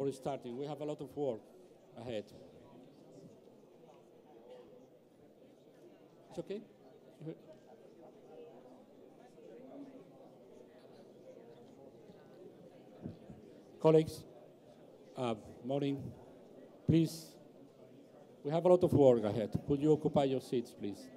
for starting. We have a lot of work ahead. It's okay? Colleagues, morning. Please, we have a lot of work ahead. Could you occupy your seats, please?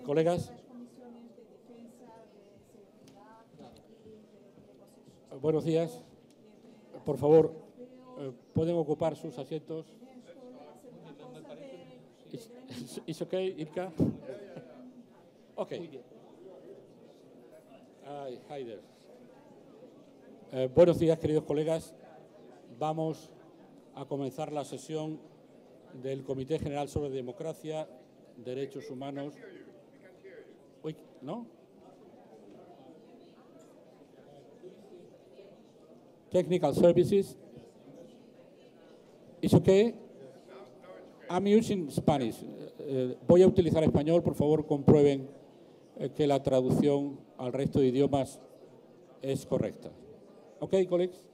Colegas, buenos días. Por favor, ¿pueden ocupar sus asientos? ¿Es okay, Ilka? Okay. Hi there. Buenos días, queridos colegas. Vamos a comenzar la sesión del Comité General sobre Democracia, Derechos Humanos. Uy, ¿no? Technical Services. ¿Es okay? I'm using Spanish. Voy a utilizar español. Por favor, comprueben que la traducción al resto de idiomas es correcta. ¿Ok, colleagues?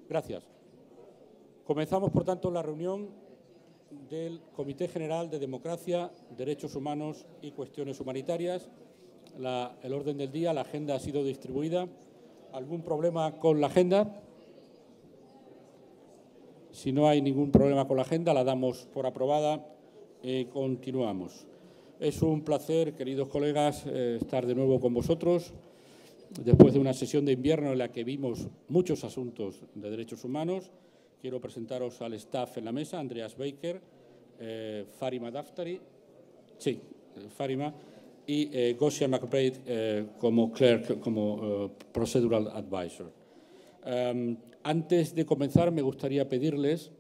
Gracias. Comenzamos, por tanto, la reunión del Comité General de Democracia, Derechos Humanos y Cuestiones Humanitarias. El orden del día, la agenda ha sido distribuida. ¿Algún problema con la agenda? Si no hay ningún problema con la agenda, la damos por aprobada y continuamos. Es un placer, queridos colegas, estar de nuevo con vosotros después de una sesión de invierno en la que vimos muchos asuntos de derechos humanos. Quiero presentaros al staff en la mesa: Andreas Baker, Farima Daftari, Farima, y Gosia McBride como clerk, como procedural advisor. Antes de comenzar, me gustaría pedirles,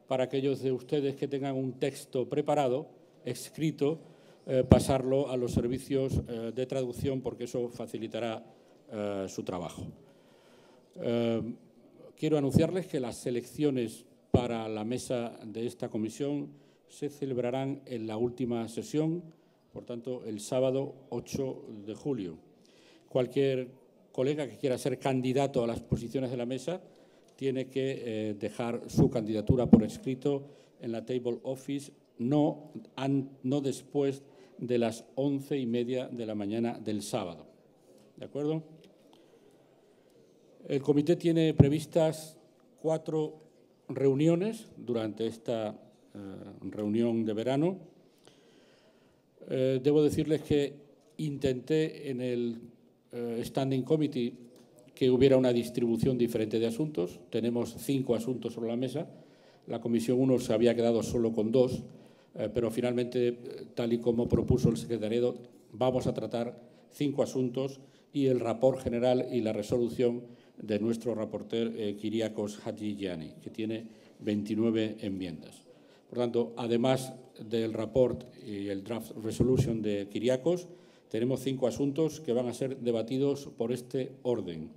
para aquellos de ustedes que tengan un texto preparado, escrito, pasarlo a los servicios de traducción, porque eso facilitará su trabajo. Quiero anunciarles que las elecciones para la mesa de esta comisión se celebrarán en la última sesión, por tanto, el sábado 8 de julio. Cualquier colega que quiera ser candidato a las posiciones de la mesa tiene que dejar su candidatura por escrito en la table office, no después de las 11:30 de la mañana del sábado. ¿De acuerdo? El comité tiene previstas 4 reuniones durante esta reunión de verano. Debo decirles que intenté en el Standing Committee que hubiera una distribución diferente de asuntos. Tenemos 5 asuntos sobre la mesa. La Comisión 1 se había quedado solo con 2, pero finalmente, tal y como propuso el secretariado, vamos a tratar 5 asuntos y el rapport general y la resolución de nuestro rapporteur Kyriakos Hatzigianni, que tiene 29 enmiendas. Por tanto, además del rapport y el draft resolution de Kyriakos, tenemos 5 asuntos que van a ser debatidos por este orden.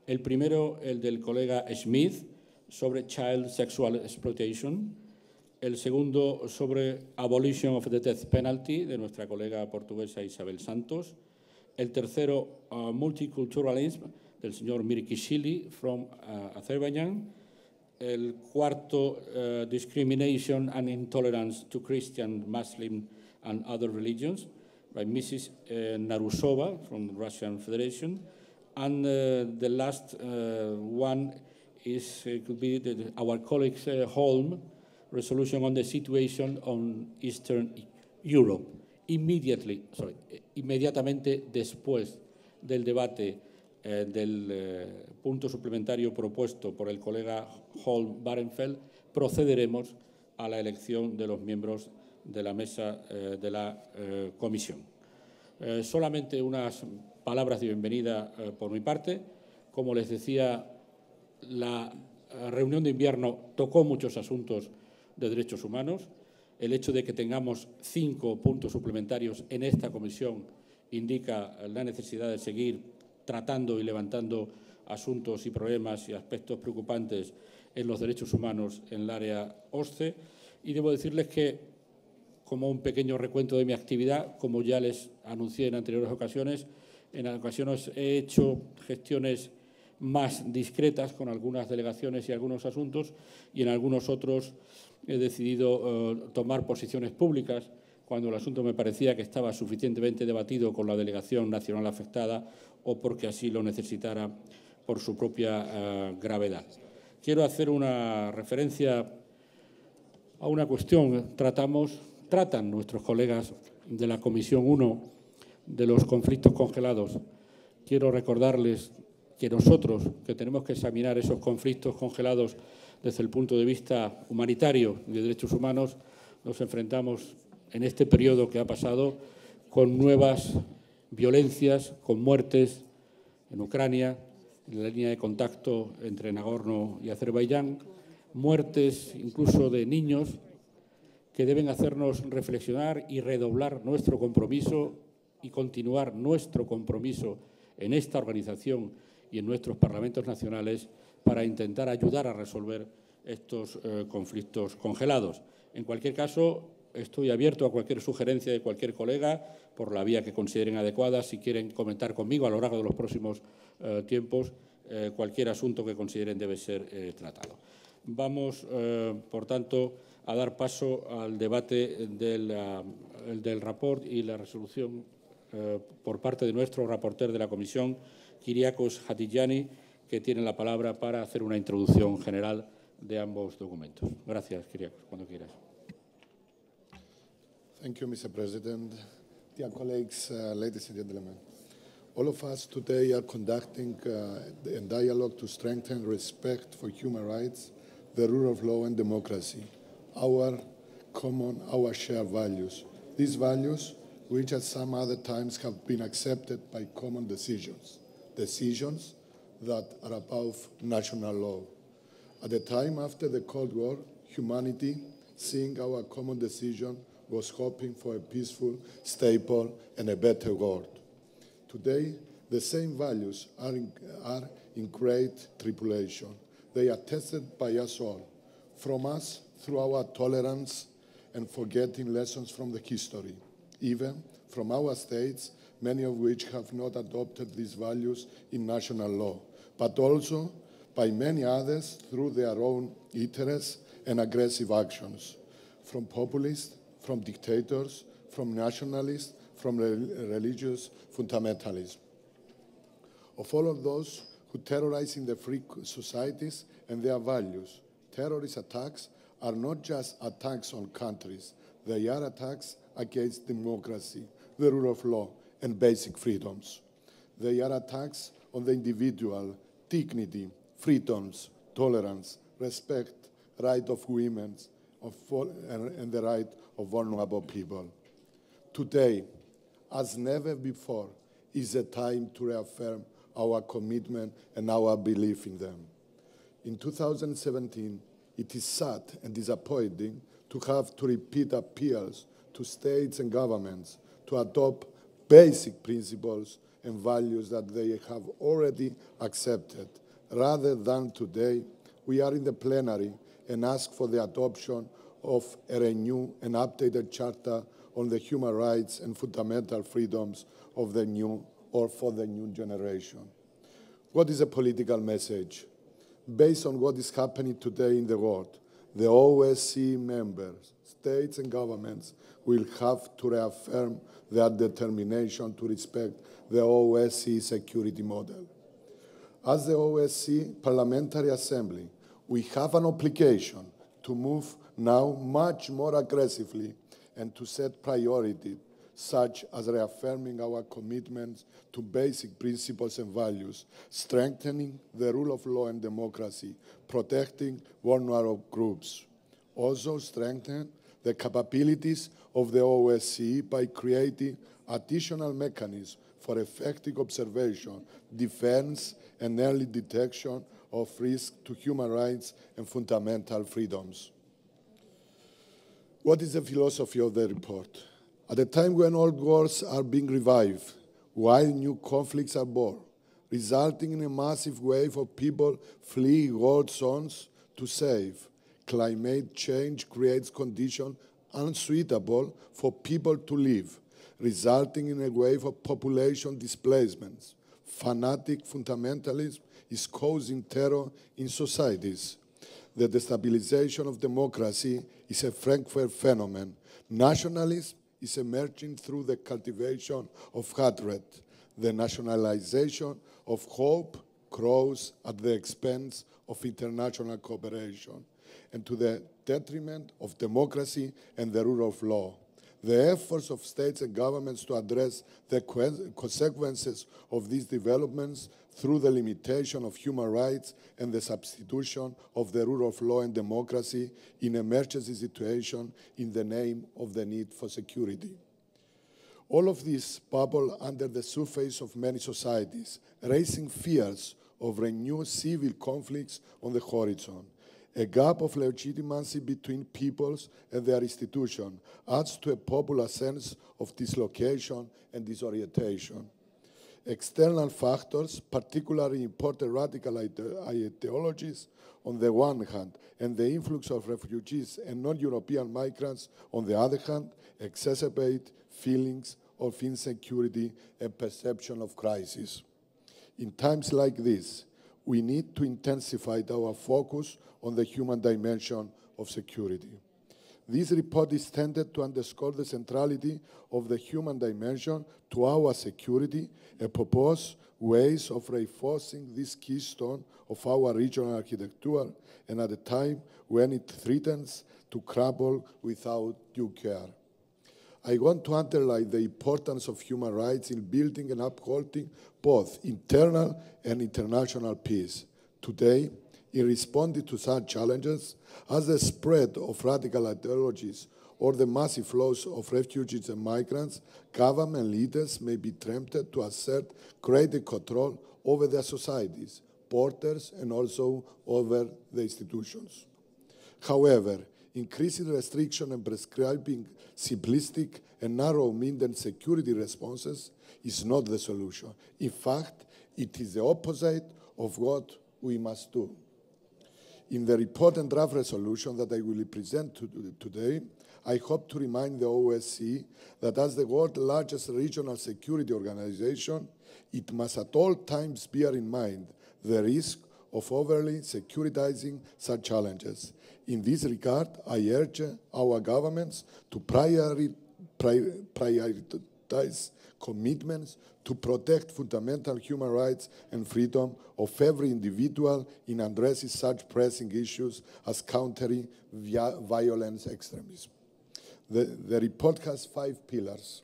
El primero, el del colega Smith, sobre Child Sexual Exploitation. El segundo, sobre Abolition of the Death Penalty, de nuestra colega portuguesa Isabel Santos. El tercero, Multiculturalism, del señor Mirkishili, from Azerbaijan. El cuarto, Discrimination and Intolerance to Christian, Muslim and Other Religions, by Mrs. Narusova, from the Russian Federation. And the last one is could be our colleague Holm, resolution on the situation on Eastern Europe. Inmediatamente después del debate del punto suplementario propuesto por el colega Holm-Barenfeld, procederemos a la elección de los miembros de la mesa de la comisión. Solamente unas palabras de bienvenida por mi parte. Como les decía, la reunión de invierno tocó muchos asuntos de derechos humanos. El hecho de que tengamos 5 puntos suplementarios en esta comisión indica la necesidad de seguir tratando y levantando asuntos y problemas y aspectos preocupantes en los derechos humanos en el área OSCE. Y debo decirles que, como un pequeño recuento de mi actividad, como ya les anuncié en anteriores ocasiones, en ocasiones he hecho gestiones más discretas con algunas delegaciones y algunos asuntos, y en algunos otros he decidido tomar posiciones públicas cuando el asunto me parecía que estaba suficientemente debatido con la delegación nacional afectada o porque así lo necesitara por su propia gravedad. Quiero hacer una referencia a una cuestión. Tratan nuestros colegas de la Comisión 1 de los conflictos congelados. Quiero recordarles que nosotros, que tenemos que examinar esos conflictos congelados desde el punto de vista humanitario y de derechos humanos, nos enfrentamos en este periodo que ha pasado con nuevas violencias, con muertes en Ucrania, en la línea de contacto entre Nagorno y Azerbaiyán, muertes incluso de niños que deben hacernos reflexionar y redoblar nuestro compromiso y continuar nuestro compromiso en esta organización y en nuestros parlamentos nacionales para intentar ayudar a resolver estos conflictos congelados. En cualquier caso, estoy abierto a cualquier sugerencia de cualquier colega por la vía que consideren adecuada. Si quieren comentar conmigo a lo largo de los próximos tiempos cualquier asunto que consideren debe ser tratado. Vamos, por tanto, a dar paso al debate del rapport y la resolución por parte de nuestro rapporteur de la Comisión, Kyriakos Hatzigiannis, que tiene la palabra para hacer una introducción general de ambos documentos. Gracias, Kyriakos, cuando quieras. Thank you, Mr. President. Dear colleagues, ladies and gentlemen, all of us today are conducting a dialogue to strengthen respect for human rights, the rule of law and democracy, our shared values. These values, which at some other times have been accepted by common decisions that are above national law. At the time after the Cold War, humanity, seeing our common decision, was hoping for a peaceful, stable, and a better world. Today, the same values are in great tribulation. They are tested by us all, from us through our tolerance and forgetting lessons from the history, even from our states, many of which have not adopted these values in national law, but also by many others through their own interests and aggressive actions, from populists, from dictators, from nationalists, from religious fundamentalism. Of all of those who terrorize in the free societies and their values, terrorist attacks are not just attacks on countries, they are attacks against democracy, the rule of law, and basic freedoms. They are attacks on the individual, dignity, freedoms, tolerance, respect, right of women, and the right of vulnerable people. Today, as never before, is a time to reaffirm our commitment and our belief in them. In 2017, it is sad and disappointing to have to repeat appeals to states and governments to adopt basic principles and values that they have already accepted. Rather than today, we are in the plenary and ask for the adoption of a renewed and updated Charter on the human rights and fundamental freedoms of the new or for the new generation. What is a political message? Based on what is happening today in the world, the OSCE members, states and governments will have to reaffirm their determination to respect the OSCE security model. As the OSCE Parliamentary Assembly, we have an obligation to move now much more aggressively and to set priorities such as reaffirming our commitments to basic principles and values, strengthening the rule of law and democracy, protecting vulnerable groups. Also strengthen the capabilities of the OSCE by creating additional mechanisms for effective observation, defense, and early detection of risks to human rights and fundamental freedoms. What is the philosophy of the report? At a time when old wars are being revived, while new conflicts are born, resulting in a massive wave of people fleeing war zones to save, climate change creates conditions unsuitable for people to live, resulting in a wave of population displacements. Fanatic fundamentalism is causing terror in societies. The destabilization of democracy is a Frankfurt phenomenon. Nationalism is emerging through the cultivation of hatred. The nationalization of hope grows at the expense of international cooperation and to the detriment of democracy and the rule of law. The efforts of states and governments to address the consequences of these developments through the limitation of human rights and the substitution of the rule of law and democracy in emergency situations in the name of the need for security. All of this bubble under the surface of many societies, raising fears of renewed civil conflicts on the horizon. A gap of legitimacy between peoples and their institutions adds to a popular sense of dislocation and disorientation. External factors, particularly important radical ideologies on the one hand, and the influx of refugees and non-European migrants on the other hand, exacerbate feelings of insecurity and perception of crisis. In times like this, we need to intensify our focus on the human dimension of security. This report is intended to underscore the centrality of the human dimension to our security and propose ways of reinforcing this keystone of our regional architecture, and at a time when it threatens to crumble without due care. I want to underline the importance of human rights in building and upholding both internal and international peace. Today, in responding to such challenges, as the spread of radical ideologies or the massive flows of refugees and migrants, government leaders may be tempted to assert greater control over their societies, borders, and also over the institutions. However, increasing restriction and prescribing simplistic and narrow-minded security responses is not the solution. In fact, it is the opposite of what we must do. In the report and draft resolution that I will present today, I hope to remind the OSCE that as the world's largest regional security organization, it must at all times bear in mind the risk of overly securitizing such challenges. In this regard, I urge our governments to prioritize commitments to protect fundamental human rights and freedom of every individual in addressing such pressing issues as countering violence extremism. The report has 5 pillars.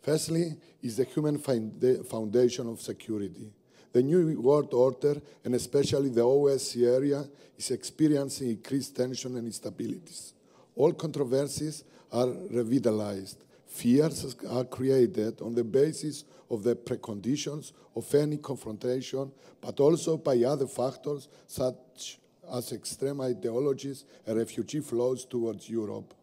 Firstly, is the human foundation of security. The new world order, and especially the OSCE area, is experiencing increased tension and instabilities. All controversies are revitalized. Fears are created on the basis of the preconditions of any confrontation, but also by other factors such as extreme ideologies and refugee flows towards Europe.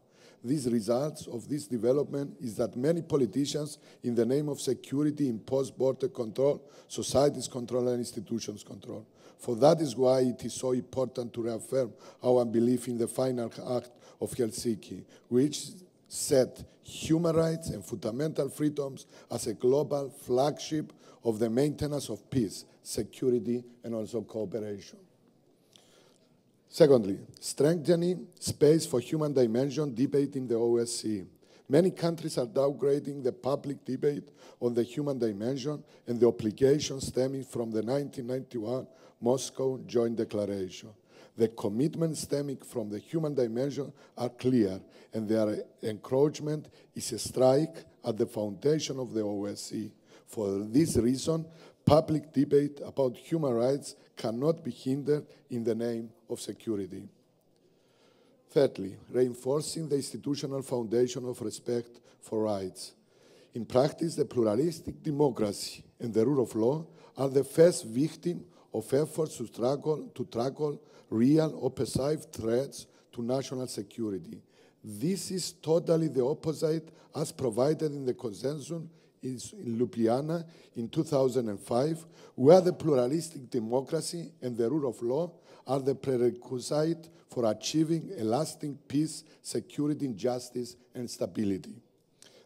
these results of this development is that many politicians, in the name of security, impose border control, society's control, and institutions' control. For that is why it is so important to reaffirm our belief in the final act of Helsinki, which set human rights and fundamental freedoms as a global flagship of the maintenance of peace, security, and also cooperation. Secondly, strengthening space for human dimension debate in the OSCE. Many countries are downgrading the public debate on the human dimension and the obligations stemming from the 1991 Moscow Joint Declaration. The commitments stemming from the human dimension are clear, and their encroachment is a strike at the foundation of the OSCE. For this reason, public debate about human rights cannot be hindered in the name of security. Thirdly, reinforcing the institutional foundation of respect for rights. In practice, the pluralistic democracy and the rule of law are the first victim of efforts to tackle real or perceived threats to national security. This is totally the opposite as provided in the consensus in Ljubljana in 2005, where the pluralistic democracy and the rule of law are the prerequisite for achieving a lasting peace, security, justice, and stability.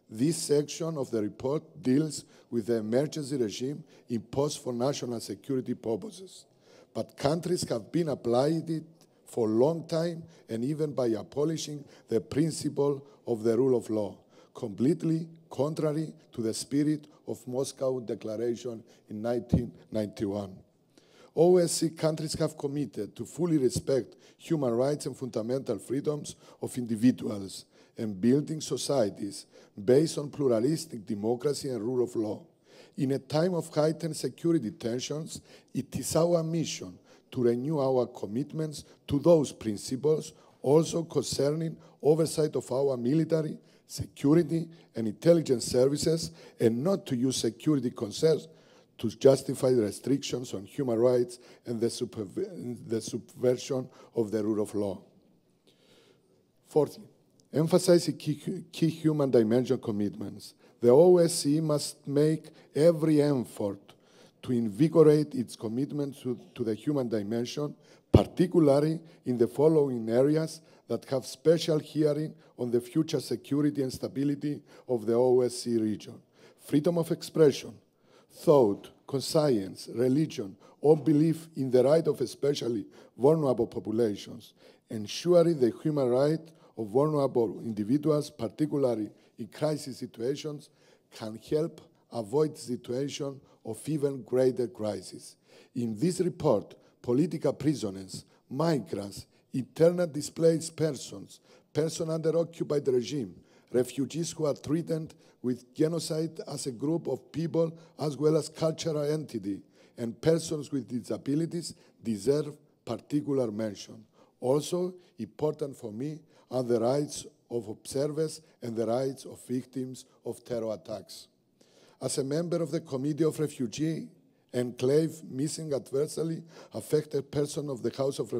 This section of the report deals with the emergency regime imposed for national security purposes. But countries have been applying it for a long time, and even by abolishing the principle of the rule of law, completely contrary to the spirit of Moscow Declaration in 1991. OSCE countries have committed to fully respect human rights and fundamental freedoms of individuals and building societies based on pluralistic democracy and rule of law. In a time of heightened security tensions, it is our mission to renew our commitments to those principles, also concerning oversight of our military, security, and intelligence services, and not to use security concerns to justify the restrictions on human rights and the subversion of the rule of law. Fourthly, emphasizing key human dimension commitments. The OSCE must make every effort to invigorate its commitment to the human dimension, particularly in the following areas that have special hearing on the future security and stability of the OSCE region: freedom of expression, thought, conscience, religion, or belief in the right of especially vulnerable populations, ensuring the human right of vulnerable individuals, particularly in crisis situations, can help avoid situation of even greater crisis. In this report, political prisoners, migrants, internally displaced persons, persons under occupied regime, refugees who are treated with genocide as a group of people as well as cultural entity, and persons with disabilities deserve particular mention. Also important for me are the rights of observers and the rights of victims of terror attacks. As a member of the Committee of Refugee Enclave Missing Adversely Affected Person of the House of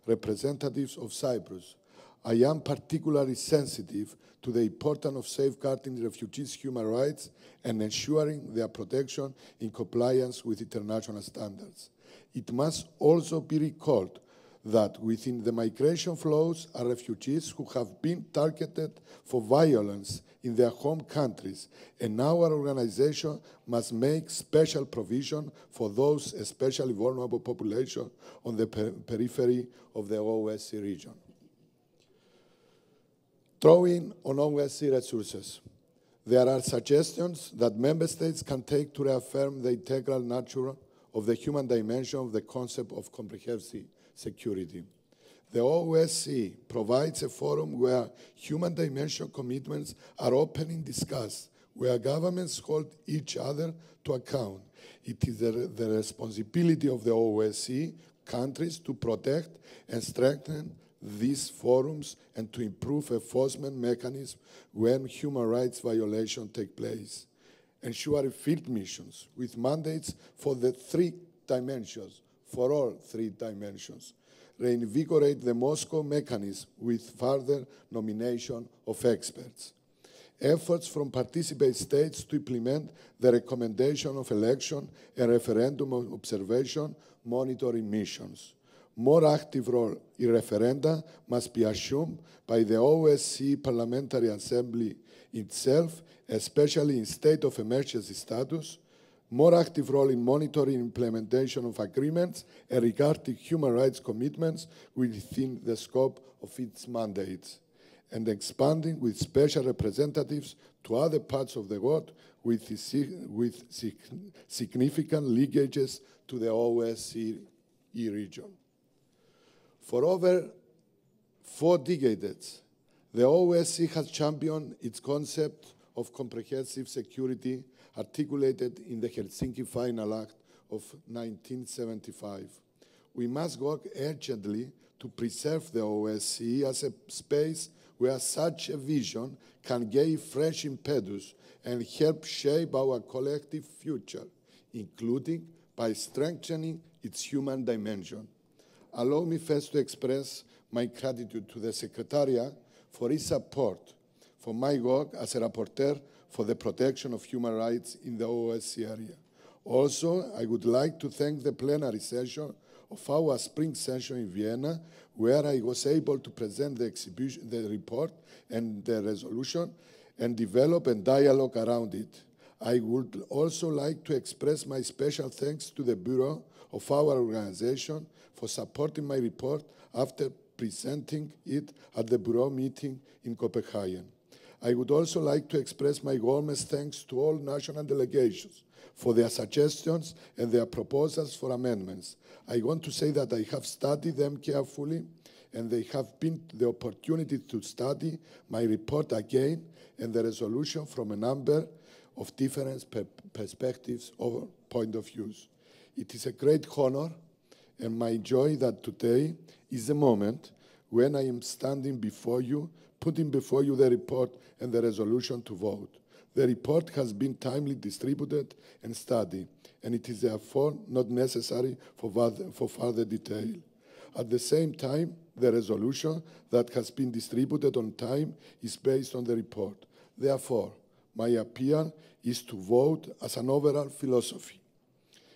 Representatives of Cyprus, I am particularly sensitive to the importance of safeguarding refugees' human rights and ensuring their protection in compliance with international standards. It must also be recalled that within the migration flows are refugees who have been targeted for violence in their home countries, and our organization must make special provision for those especially vulnerable populations on the periphery of the OSCE region. Drawing on OSCE resources, there are suggestions that member states can take to reaffirm the integral nature of the human dimension of the concept of comprehensive security. The OSCE provides a forum where human dimension commitments are openly discussed, where governments hold each other to account. It is the responsibility of the OSCE countries to protect and strengthen these forums and to improve enforcement mechanisms when human rights violations take place. Ensuring field missions with mandates for the three dimensions, for all three dimensions. reinvigorate the Moscow mechanism with further nomination of experts. Efforts from participant states to implement the recommendation of election and referendum observation monitoring missions. More active role in referenda must be assumed by the OSCE Parliamentary Assembly itself, especially in state of emergency status, more active role in monitoring implementation of agreements and regarding human rights commitments within the scope of its mandates, and expanding with special representatives to other parts of the world with significant linkages to the OSCE region. For over 4 decades, the OSCE has championed its concept of comprehensive security articulated in the Helsinki Final Act of 1975. We must work urgently to preserve the OSCE as a space where such a vision can gain fresh impetus and help shape our collective future, including by strengthening its human dimension. Allow me first to express my gratitude to the Secretariat for its support for my work as a rapporteur for the protection of human rights in the OSCE area. Also, I would like to thank the plenary session of our spring session in Vienna, where I was able to present the report and the resolution and develop a dialogue around it. I would also like to express my special thanks to the Bureau of our organization for supporting my report after presenting it at the Bureau meeting in Copenhagen. I would also like to express my warmest thanks to all national delegations for their suggestions and their proposals for amendments. I want to say that I have studied them carefully, and they have been the opportunity to study my report again and the resolution from a number of different perspectives or point of views. It is a great honor and my joy that today is the moment when I am standing before you, putting before you the report and the resolution to vote. The report has been timely distributed and studied, and it is therefore not necessary for further detail. At the same time, the resolution that has been distributed on time is based on the report. Therefore, my appeal is to vote as an overall philosophy.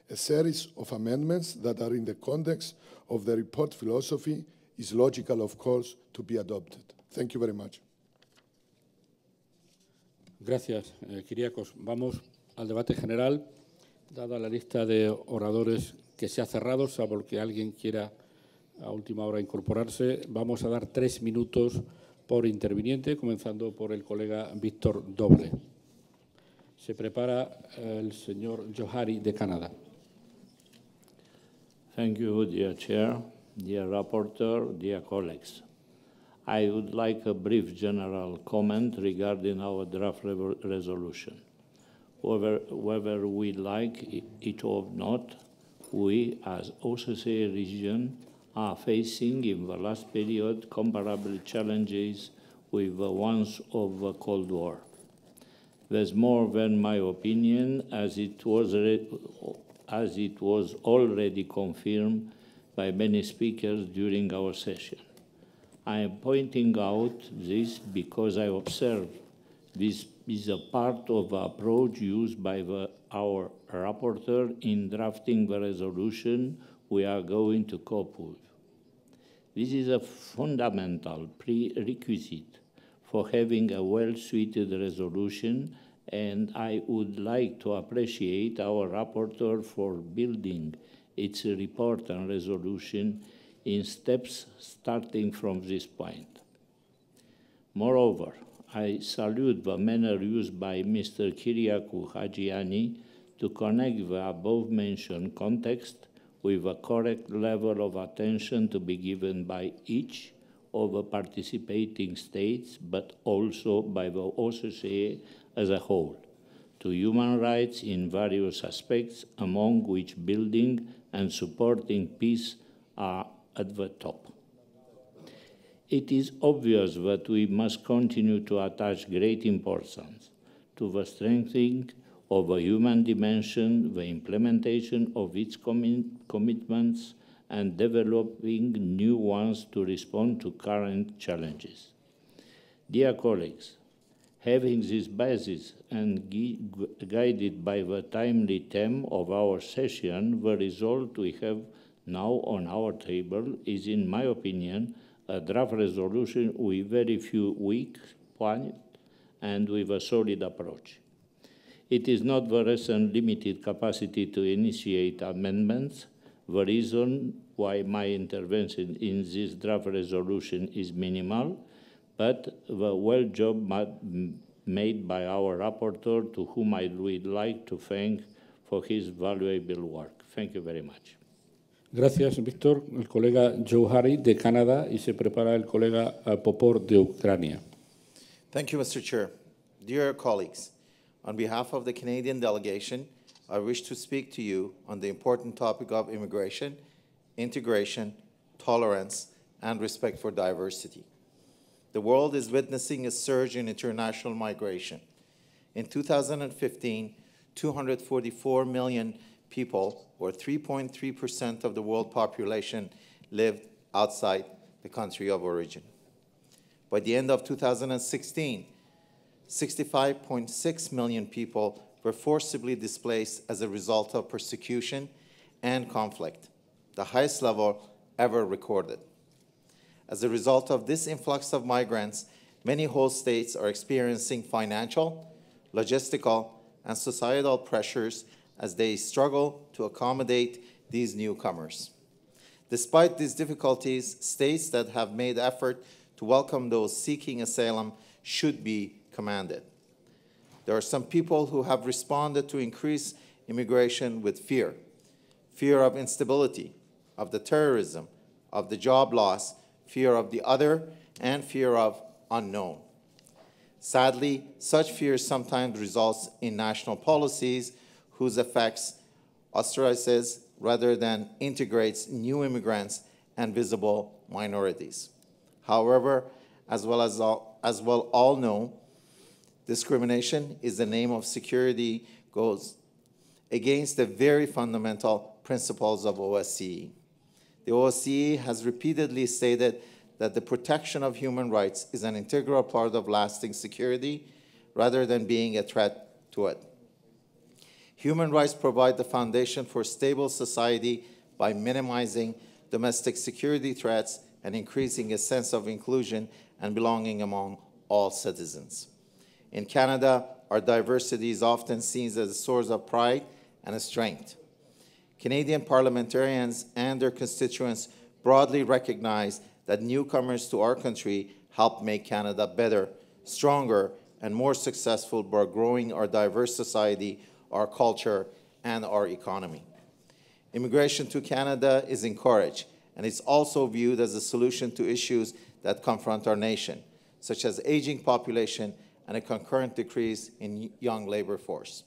A series of amendments that are in the context of the report philosophy is logical, of course, to be adopted. Thank you very much. Gracias, Kyriakos. Vamos al debate general. Dada la lista de oradores que se ha cerrado, salvo que alguien quiera a última hora incorporarse, vamos a dar 3 minutos por interviniente, comenzando por el colega Víctor Doble. Se prepara el señor Johari de Canadá. Thank you, dear Chair, dear Rapporteur, dear colleagues. I would like a brief general comment regarding our draft resolution. Whether we like it or not, we as OSCE region are facing in the last period comparable challenges with the ones of the Cold War. There's more than my opinion, as it was already confirmed by many speakers during our session. I am pointing out this because I observe this is a part of the approach used by our rapporteur in drafting the resolution we are going to cope with. This is a fundamental prerequisite for having a well-suited resolution, and I would like to appreciate our rapporteur for building its report and resolution in steps starting from this point. Moreover, I salute the manner used by Mr. Kyriakos Hadjiani to connect the above-mentioned context with a correct level of attention to be given by each of the participating states, but also by the OSCE as a whole, to human rights in various aspects, among which building and supporting peace are at the top. It is obvious that we must continue to attach great importance to the strengthening of a human dimension, the implementation of its commitments, and developing new ones to respond to current challenges. Dear colleagues, having this basis and guided by the timely theme of our session, the result we have now on our table is, in my opinion, a draft resolution with very few weak points and with a solid approach. It is not the recent limited capacity to initiate amendments the reason why my intervention in this draft resolution is minimal, but the well job made by our rapporteur, to whom I would like to thank for his valuable work. Thank you very much. Gracias, Víctor. El colega Joe Harry de Canadá y se prepara el colega Popor de Ucrania. Thank you, Mr. Chair. Dear colleagues, on behalf of the Canadian delegation, I wish to speak to you on the important topic of immigration, integration, tolerance, and respect for diversity. The world is witnessing a surge in international migration. In 2015, 244 million people, or 3.3% of the world population, lived outside the country of origin. By the end of 2016, 65.6 million people were forcibly displaced as a result of persecution and conflict, the highest level ever recorded. As a result of this influx of migrants, many host states are experiencing financial, logistical, and societal pressures as they struggle to accommodate these newcomers. Despite these difficulties, states that have made effort to welcome those seeking asylum should be commended. There are some people who have responded to increased immigration with fear of instability, of the terrorism, of the job loss, fear of the other, and fear of unknown. Sadly, such fear sometimes results in national policies whose effects ostracizes rather than integrates new immigrants and visible minorities. However, as well all know, discrimination is the name of security, goes against the very fundamental principles of OSCE. The OSCE has repeatedly stated that the protection of human rights is an integral part of lasting security rather than being a threat to it. Human rights provide the foundation for stable society by minimizing domestic security threats and increasing a sense of inclusion and belonging among all citizens. In Canada, our diversity is often seen as a source of pride and a strength. Canadian parliamentarians and their constituents broadly recognize that newcomers to our country help make Canada better, stronger, and more successful by growing our diverse society, our culture, and our economy. Immigration to Canada is encouraged, and it's also viewed as a solution to issues that confront our nation, such as aging population and a concurrent decrease in young labor force.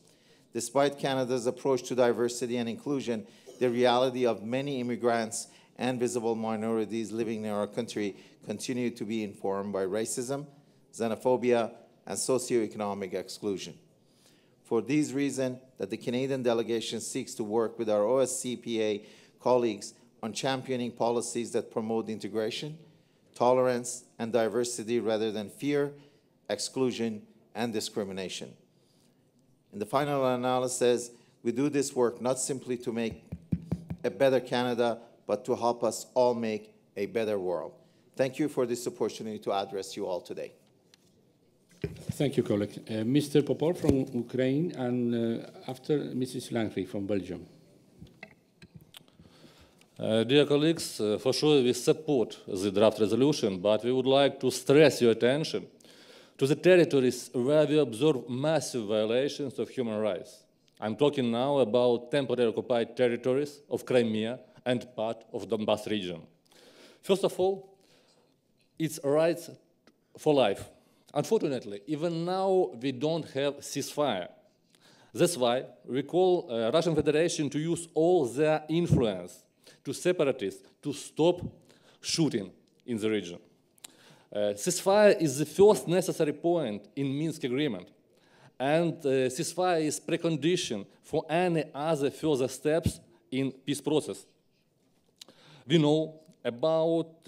Despite Canada's approach to diversity and inclusion, the reality of many immigrants and visible minorities living in our country continue to be informed by racism, xenophobia, and socioeconomic exclusion. For these reasons, that the Canadian delegation seeks to work with our OSCPA colleagues on championing policies that promote integration, tolerance, and diversity rather than fear, exclusion, and discrimination. In the final analysis, we do this work not simply to make a better Canada, but to help us all make a better world. Thank you for this opportunity to address you all today. Thank you, colleague. Mr. Popov from Ukraine, and after Mrs. Langry from Belgium. Dear colleagues, for sure we support the draft resolution, but we would like to stress your attention to the territories where we observe massive violations of human rights. I'm talking now about temporarily occupied territories of Crimea and part of Donbas region. First of all, it's rights for life. Unfortunately, even now we don't have ceasefire. That's why we call Russian Federation to use all their influence to separatists to stop shooting in the region. Ceasefire is the first necessary point in Minsk agreement, and ceasefire is precondition for any other further steps in peace process. We know about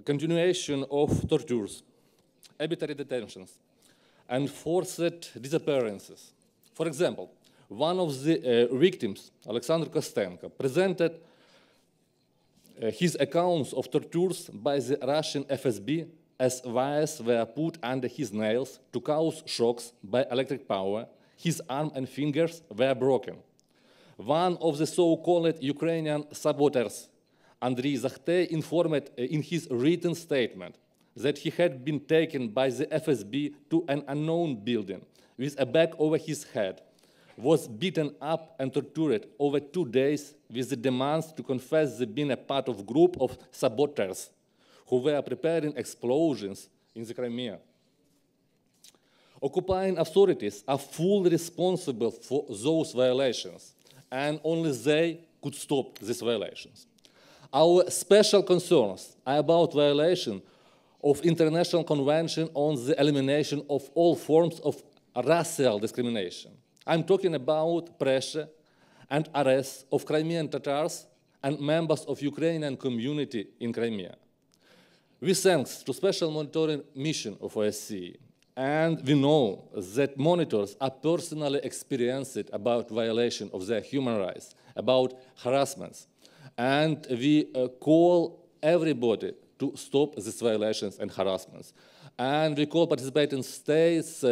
continuation of tortures, arbitrary detentions, and forced disappearances. For example, one of the victims, Alexander Kostenko, presented his accounts of tortures by the Russian FSB as wires were put under his nails to cause shocks by electric power. His arm and fingers were broken. One of the so-called Ukrainian saboteurs, Andriy Zakhte, informed in his written statement that he had been taken by the FSB to an unknown building with a bag over his head, was beaten up and tortured over 2 days with the demands to confess that being a part of a group of saboteurs who were preparing explosions in the Crimea. Occupying authorities are fully responsible for those violations, and only they could stop these violations. Our special concerns are about violation of International Convention on the Elimination of All Forms of Racial Discrimination. I'm talking about pressure and arrest of Crimean Tatars and members of Ukrainian community in Crimea. We thanks to special monitoring mission of OSCE, and we know that monitors are personally experienced about violation of their human rights, about harassments, and we call everybody to stop these violations and harassments. And we call participating states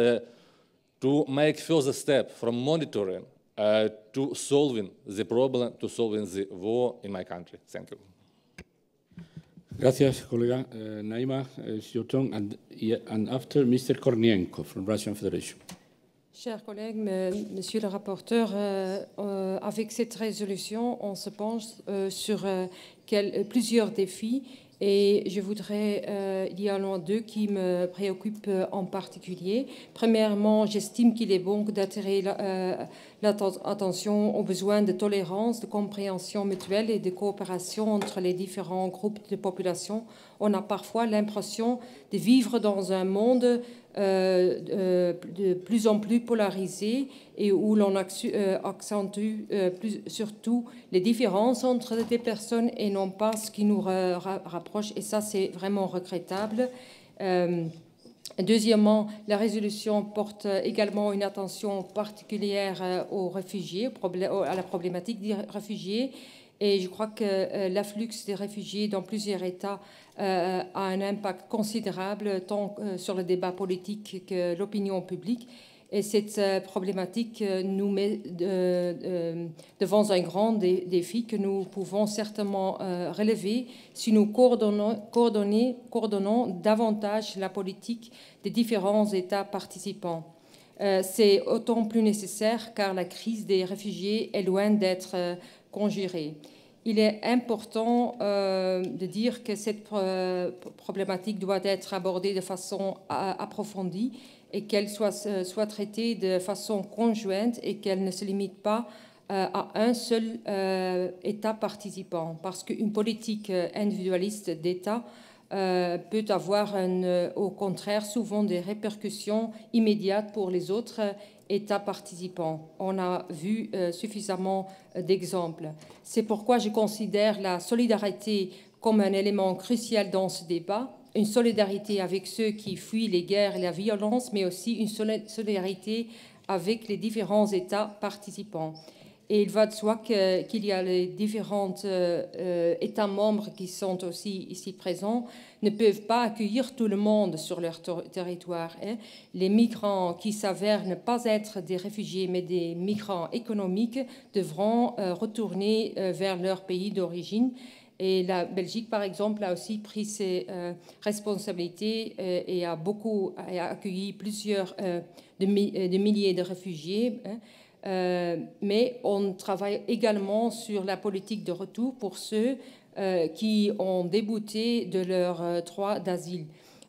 to make further step from monitoring to solving the problem, to solving the war in my country. Thank you. Gracias, colega. Naima, it's your turn, and after Mr. Kornienko from Russian Federation. Chers collègues, monsieur le rapporteur, avec cette résolution, on se penche sur plusieurs défis. Et je voudrais, il y en a 2 qui me préoccupent en particulier. Premièrement, j'estime qu'il est bon d'attirer l'attention aux besoins de tolérance, de compréhension mutuelle et de coopération entre les différents groupes de population. On a parfois l'impression de vivre dans un monde de plus en plus polarisé et où l'on accentue surtout les différences entre des personnes et non pas ce qui nous rapproche. Et ça, c'est vraiment regrettable. Deuxièmement, la résolution porte également une attention particulière aux réfugiés, à la problématique des réfugiés. Et je crois que l'afflux des réfugiés dans plusieurs États a un impact considérable tant sur le débat politique que l'opinion publique. Et cette problématique nous met devant un grand défi que nous pouvons certainement relever si nous coordonnons davantage la politique des différents États participants. C'est d'autant plus nécessaire car la crise des réfugiés est loin d'être conjurée. Il est important de dire que cette problématique doit être abordée de façon approfondie et qu'elle soit traitée de façon conjointe et qu'elle ne se limite pas à un seul État participant. Parce qu'une politique individualiste d'État peut avoir au contraire souvent des répercussions immédiates pour les autres États participants. On a vu suffisamment d'exemples. C'est pourquoi je considère la solidarité comme un élément crucial dans ce débat, une solidarité avec ceux qui fuient les guerres et la violence, mais aussi une solidarité avec les différents États participants. Et il va de soi qu'il y a les différents États membres qui sont aussi ici présents, ne peuvent pas accueillir tout le monde sur leur territoire. Les migrants qui s'avèrent ne pas être des réfugiés, mais des migrants économiques, devront retourner vers leur pays d'origine. Et la Belgique, par exemple, a aussi pris ses responsabilités et a accueilli plusieurs de milliers de réfugiés. Mais on travaille également sur la politique de retour pour ceux qui ont débouté de leur droit d'asile.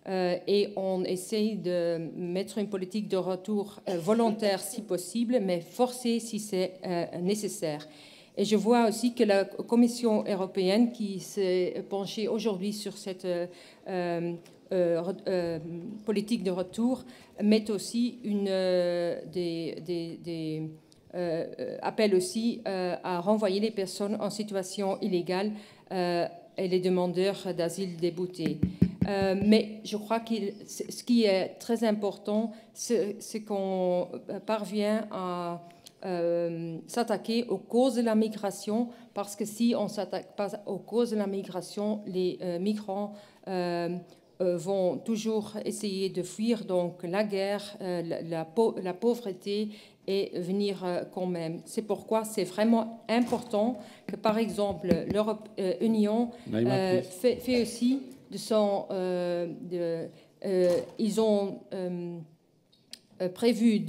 Et on essaye de mettre une politique de retour volontaire si possible, mais forcée si c'est nécessaire. Et je vois aussi que la Commission européenne, qui s'est penchée aujourd'hui sur cette politique de retour, met aussi appelle aussi à renvoyer les personnes en situation illégale et les demandeurs d'asile déboutés. Mais je crois que ce qui est très important, c'est qu'on parvient à s'attaquer aux causes de la migration, parce que si on ne s'attaque pas aux causes de la migration, les migrants vont toujours essayer de fuir donc la guerre, la pauvreté et venir quand même. C'est pourquoi c'est vraiment important que, par exemple, l'Union fait aussi de son... ils ont prévu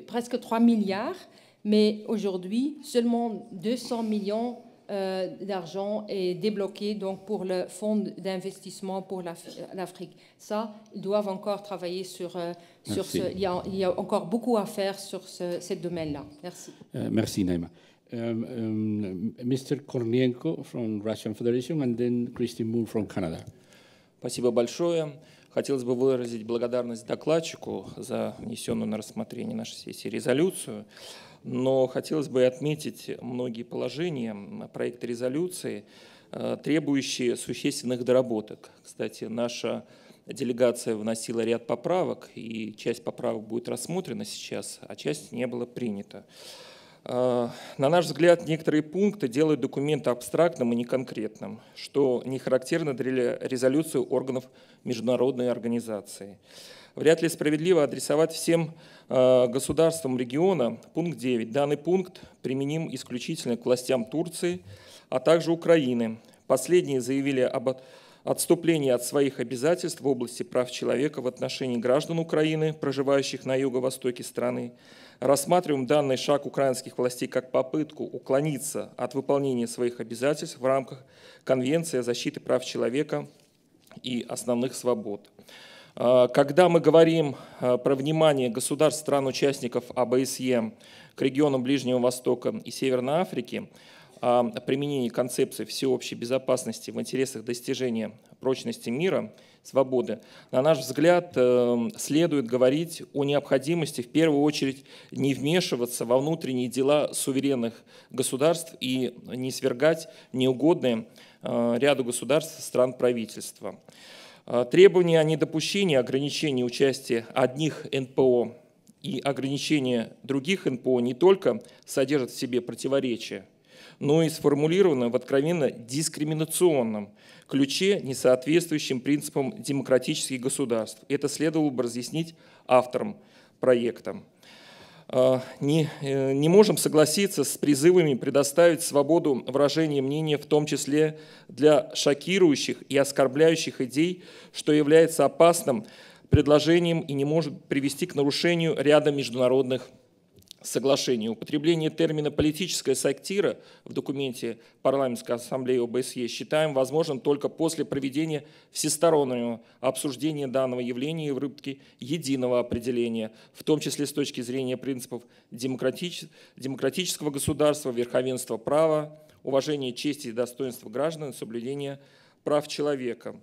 presque 3 milliards, mais aujourd'hui, seulement 200 millions d'argent est débloqué donc, pour le fonds d'investissement pour l'Afrique. Ça, ils doivent encore travailler sur ce... Il y a encore beaucoup à faire sur ce domaine-là. Merci. Merci, Naima. Mr. Kornienko from Russian Federation and then Christine Moore from Canada. Спасибо большое. Хотелось бы выразить благодарность докладчику за внесенную на рассмотрение нашей сессии резолюцию, но хотелось бы отметить многие положения проекта резолюции, требующие существенных доработок. Кстати, наша делегация вносила ряд поправок, и часть поправок будет рассмотрена сейчас, а часть не была принята. На наш взгляд, некоторые пункты делают документ абстрактным и неконкретным, что не характерно для резолюции органов международной организации. Вряд ли справедливо адресовать всем государствам региона пункт 9. Данный пункт применим исключительно к властям Турции, а также Украины. Последние заявили об отступлении от своих обязательств в области прав человека в отношении граждан Украины, проживающих на юго-востоке страны. Рассматриваем данный шаг украинских властей как попытку уклониться от выполнения своих обязательств в рамках Конвенции о защите прав человека и основных свобод. Когда мы говорим про внимание государств, стран-участников ОБСЕ к регионам Ближнего Востока и Северной Африки, о применении концепции всеобщей безопасности в интересах достижения прочности мира, свободы, на наш взгляд, следует говорить о необходимости в первую очередь не вмешиваться во внутренние дела суверенных государств и не свергать неугодные ряду государств стран правительства. Требования о недопущении ограничения участия одних НПО и ограничения других НПО не только содержат в себе противоречия, но и сформулировано в откровенно дискриминационном ключе, не соответствующим принципам демократических государств. Это следовало бы разъяснить авторам проекта. Не можем согласиться с призывами предоставить свободу выражения мнения, в том числе для шокирующих и оскорбляющих идей, что является опасным предложением и не может привести к нарушению ряда международных соглашений. Употребление термина «политическая сатира» в документе Парламентской ассамблеи ОБСЕ считаем возможным только после проведения всестороннего обсуждения данного явления и выработки единого определения, в том числе с точки зрения принципов демократического государства, верховенства права, уважения чести и достоинства граждан и соблюдения прав человека.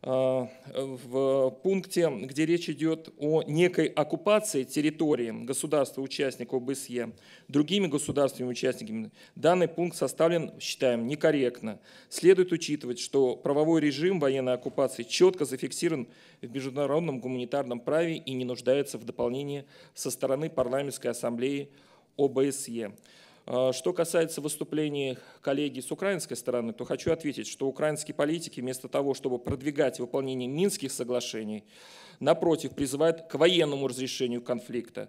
В пункте, где речь идет о некой оккупации территории государства-участника ОБСЕ другими государствами-участниками, данный пункт составлен, считаем, некорректно. Следует учитывать, что правовой режим военной оккупации четко зафиксирован в международном гуманитарном праве и не нуждается в дополнении со стороны Парламентской ассамблеи ОБСЕ. Что касается выступлений коллеги с украинской стороны, то хочу ответить, что украинские политики вместо того, чтобы продвигать выполнение Минских соглашений, напротив, призывают к военному разрешению конфликта.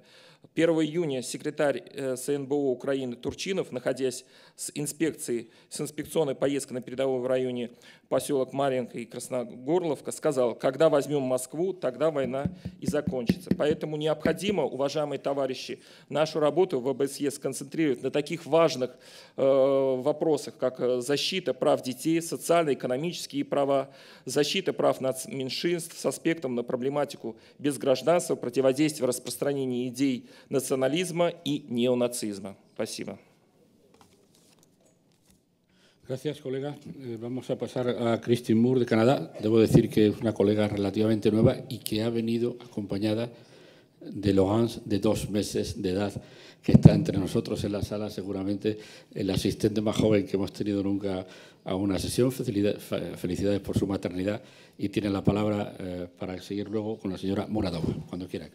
1 июня секретарь СНБО Украины Турчинов, находясь с инспекционной поездкой на передовой в районе поселок Марьинка и Красногорловка, сказал: когда возьмем Москву, тогда война и закончится. Поэтому необходимо, уважаемые товарищи, нашу работу в ОБСЕ сконцентрировать на таких важных вопросах, как защита прав детей, социально-экономические права, защита прав меньшинств с аспектом на проблематику безгражданства, противодействия распространению идей nacionalismo y neonazismo. Спасибо. Gracias, colega. Vamos a pasar a Christine Moore de Canadá. Debo decir que es una colega relativamente nueva y que ha venido acompañada de Laurence, de 2 meses de edad, que está entre nosotros en la sala, seguramente el asistente más joven que hemos tenido nunca a una sesión. Felicidades por su maternidad y tiene la palabra para seguir luego con la señora Muradova, cuando quiera.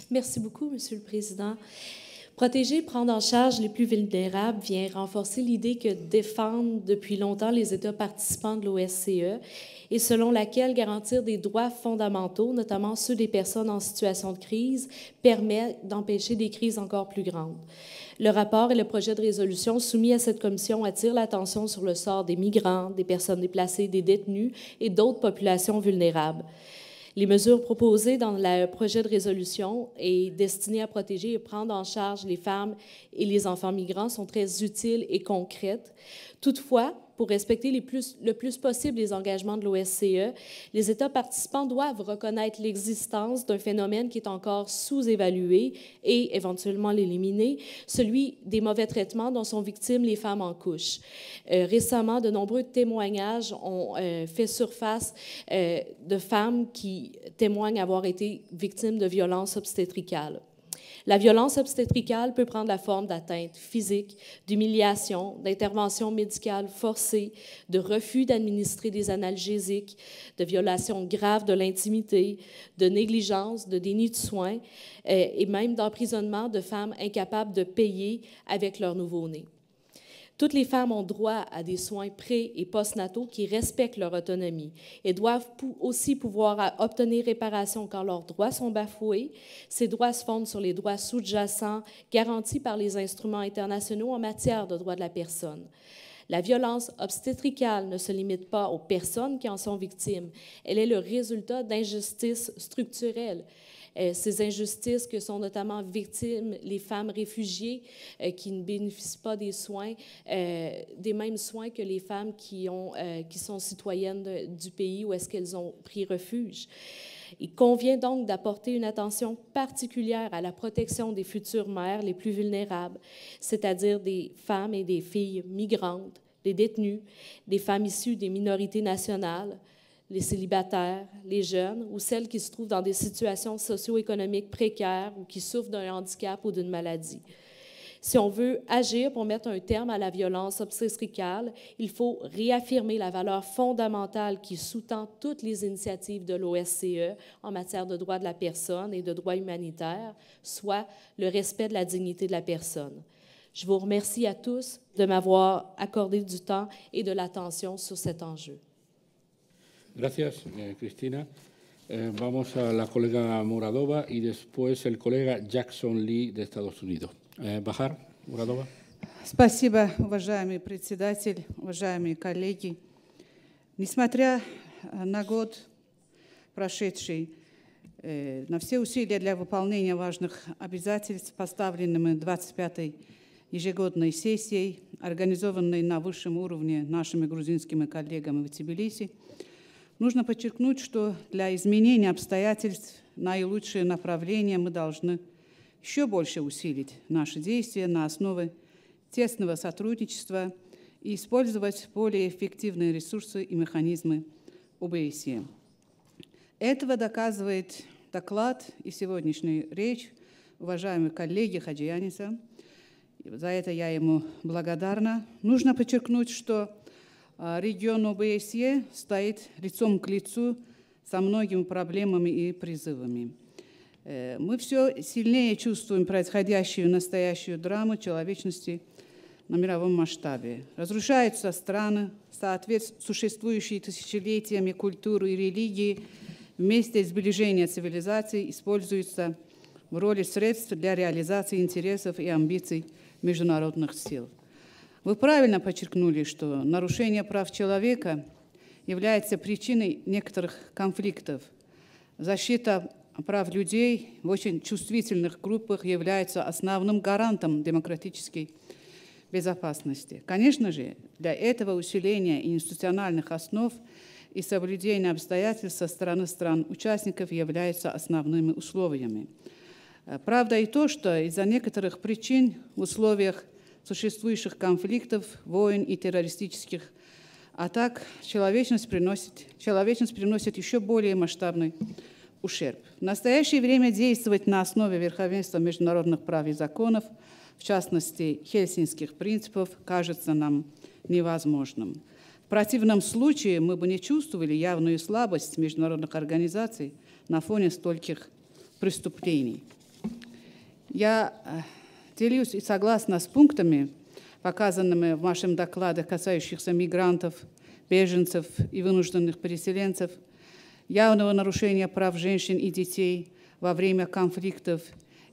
Merci beaucoup, Monsieur le Président. Protéger et prendre en charge les plus vulnérables vient renforcer l'idée que défendent depuis longtemps les États participants de l'OSCE et selon laquelle garantir des droits fondamentaux, notamment ceux des personnes en situation de crise, permet d'empêcher des crises encore plus grandes. Le rapport et le projet de résolution soumis à cette commission attirent l'attention sur le sort des migrants, des personnes déplacées, des détenus et d'autres populations vulnérables. Les mesures proposées dans le projet de résolution et destinées à protéger et prendre en charge les femmes et les enfants migrants sont très utiles et concrètes. Toutefois, pour respecter le plus possible les engagements de l'OSCE, les États participants doivent reconnaître l'existence d'un phénomène qui est encore sous-évalué et éventuellement l'éliminer, celui des mauvais traitements dont sont victimes les femmes en couche. Récemment, de nombreux témoignages ont fait surface de femmes qui témoignent avoir été victimes de violences obstétricales. La violence obstétricale peut prendre la forme d'atteintes physiques, d'humiliation, d'interventions médicales forcées, de refus d'administrer des analgésiques, de violations graves de l'intimité, de négligence, de déni de soins et même d'emprisonnement de femmes incapables de payer avec leur nouveau-né. Toutes les femmes ont droit à des soins pré- et postnataux qui respectent leur autonomie et doivent aussi pouvoir obtenir réparation quand leurs droits sont bafoués. Ces droits se fondent sur les droits sous-jacents garantis par les instruments internationaux en matière de droits de la personne. La violence obstétricale ne se limite pas aux personnes qui en sont victimes. Elle est le résultat d'injustices structurelles. Ces injustices que sont notamment victimes les femmes réfugiées qui ne bénéficient pas des soins, des mêmes soins que les femmes qui sont citoyennes du pays où est-ce qu'elles ont pris refuge. Il convient donc d'apporter une attention particulière à la protection des futures mères les plus vulnérables, c'est-à-dire des femmes et des filles migrantes, des détenues, des femmes issues des minorités nationales, les célibataires, les jeunes ou celles qui se trouvent dans des situations socio-économiques précaires ou qui souffrent d'un handicap ou d'une maladie. Si on veut agir pour mettre un terme à la violence obstétricale, il faut réaffirmer la valeur fondamentale qui sous-tend toutes les initiatives de l'OSCE en matière de droits de la personne et de droits humanitaires, soit le respect de la dignité de la personne. Je vous remercie à tous de m'avoir accordé du temps et de l'attention sur cet enjeu. Gracias, Cristina. Vamos a la colega Muradova y después el colega Jackson Lee de Estados Unidos. Бахар, Мурадова. Спасибо, уважаемый председатель, уважаемые коллеги. Несмотря на год, прошедший, на все усилия для выполнения важных обязательств, поставленными 25-й ежегодной сессией, организованной на высшем уровне нашими грузинскими коллегами в Тбилиси, нужно подчеркнуть, что для изменения обстоятельств наилучшее направление мы должны еще больше усилить наши действия на основе тесного сотрудничества и использовать более эффективные ресурсы и механизмы ОБСЕ. Этого доказывает доклад и сегодняшняя речь уважаемого коллеги Хаджияниса. За это я ему благодарна. Нужно подчеркнуть, что регион ОБСЕ стоит лицом к лицу со многими проблемами и призывами. Мы все сильнее чувствуем происходящую настоящую драму человечности на мировом масштабе. Разрушаются страны, существующие тысячелетиями культуры и религии, вместе сближения цивилизаций используются в роли средств для реализации интересов и амбиций международных сил. Вы правильно подчеркнули, что нарушение прав человека является причиной некоторых конфликтов. Защита прав людей в очень чувствительных группах является основным гарантом демократической безопасности. Конечно же, для этого усиления институциональных основ и соблюдения обстоятельств со стороны стран-участников являются основными условиями. Правда и то, что из-за некоторых причин в условиях существующих конфликтов, войн и террористических атак человечность приносит еще более масштабный ущерб. В настоящее время действовать на основе верховенства международных прав и законов, в частности, хельсинских принципов, кажется нам невозможным. В противном случае мы бы не чувствовали явную слабость международных организаций на фоне стольких преступлений. Я делюсь и согласна с пунктами, показанными в вашем докладе, касающихся мигрантов, беженцев и вынужденных переселенцев, явного нарушения прав женщин и детей во время конфликтов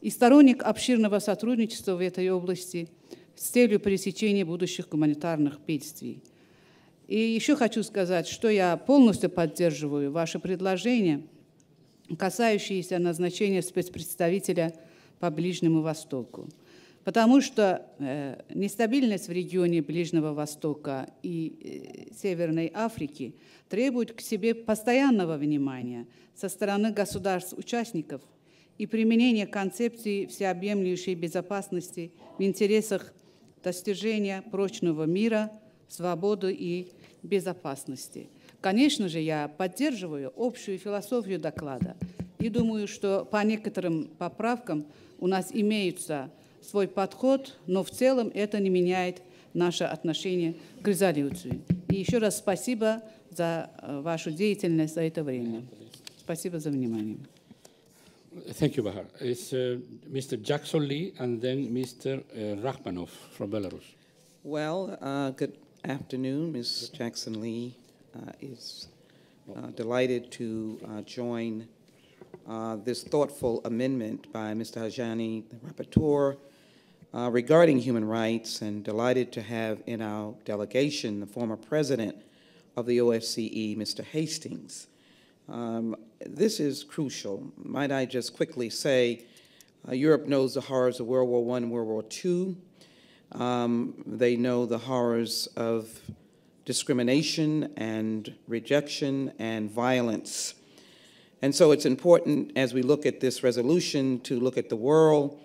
и сторонник обширного сотрудничества в этой области с целью пресечения будущих гуманитарных бедствий. И еще хочу сказать, что я полностью поддерживаю ваше предложение, касающееся назначения спецпредставителя по Ближнему Востоку. Потому что нестабильность в регионе Ближнего Востока и Северной Африки требует к себе постоянного внимания со стороны государств-участников и применения концепции всеобъемлющей безопасности в интересах достижения прочного мира, свободы и безопасности. Конечно же, я поддерживаю общую философию доклада и думаю, что по некоторым поправкам у нас имеется свой подход, но в целом это не меняет наше отношение к резолюции. И еще раз спасибо за вашу деятельность за это время. Спасибо за внимание. Thank you, Bahar. It's Mr. Jackson Lee and then Mr. Rachmanov from Belarus. Well, good afternoon. Ms. Jackson Lee is delighted to join this thoughtful amendment by Mr. Hajani, the rapporteur, regarding human rights, and delighted to have in our delegation the former president of the OSCE, Mr. Hastings. This is crucial. Might I just quickly say, Europe knows the horrors of World War I and World War II. They know the horrors of discrimination and rejection and violence. And so it's important, as we look at this resolution, to look at the world,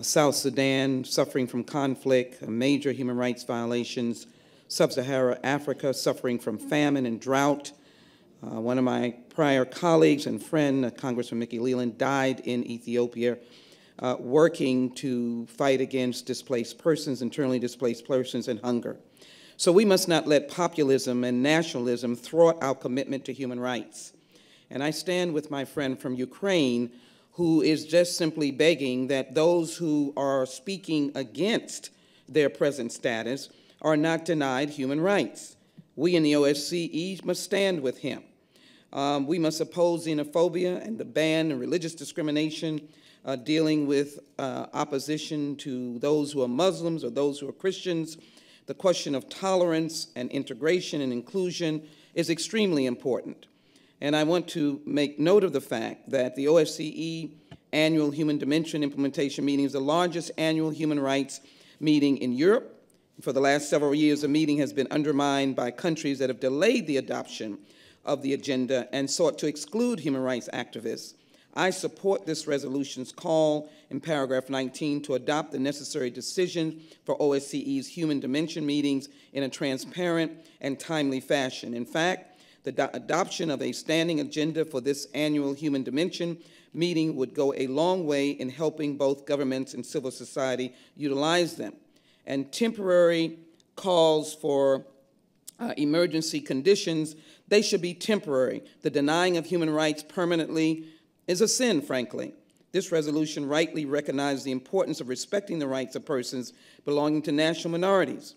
South Sudan suffering from conflict, major human rights violations, Sub-Saharan Africa suffering from famine and drought. One of my prior colleagues and friend, Congressman Mickey Leland, died in Ethiopia working to fight against displaced persons, internally displaced persons, and hunger. So we must not let populism and nationalism thwart our commitment to human rights. And I stand with my friend from Ukraine, who is just simply begging that those who are speaking against their present status are not denied human rights. We in the OSCE must stand with him. We must oppose xenophobia and the ban of religious discrimination, dealing with opposition to those who are Muslims or those who are Christians. The question of tolerance and integration and inclusion is extremely important. And I want to make note of the fact that the OSCE Annual Human Dimension Implementation Meeting is the largest annual human rights meeting in Europe. For the last several years, the meeting has been undermined by countries that have delayed the adoption of the agenda and sought to exclude human rights activists. I support this resolution's call in paragraph 19 to adopt the necessary decision for OSCE's Human Dimension meetings in a transparent and timely fashion. In fact, the adoption of a standing agenda for this annual Human Dimension meeting would go a long way in helping both governments and civil society utilize them. And temporary calls for emergency conditions, they should be temporary. The denying of human rights permanently is a sin, frankly. This resolution rightly recognizes the importance of respecting the rights of persons belonging to national minorities.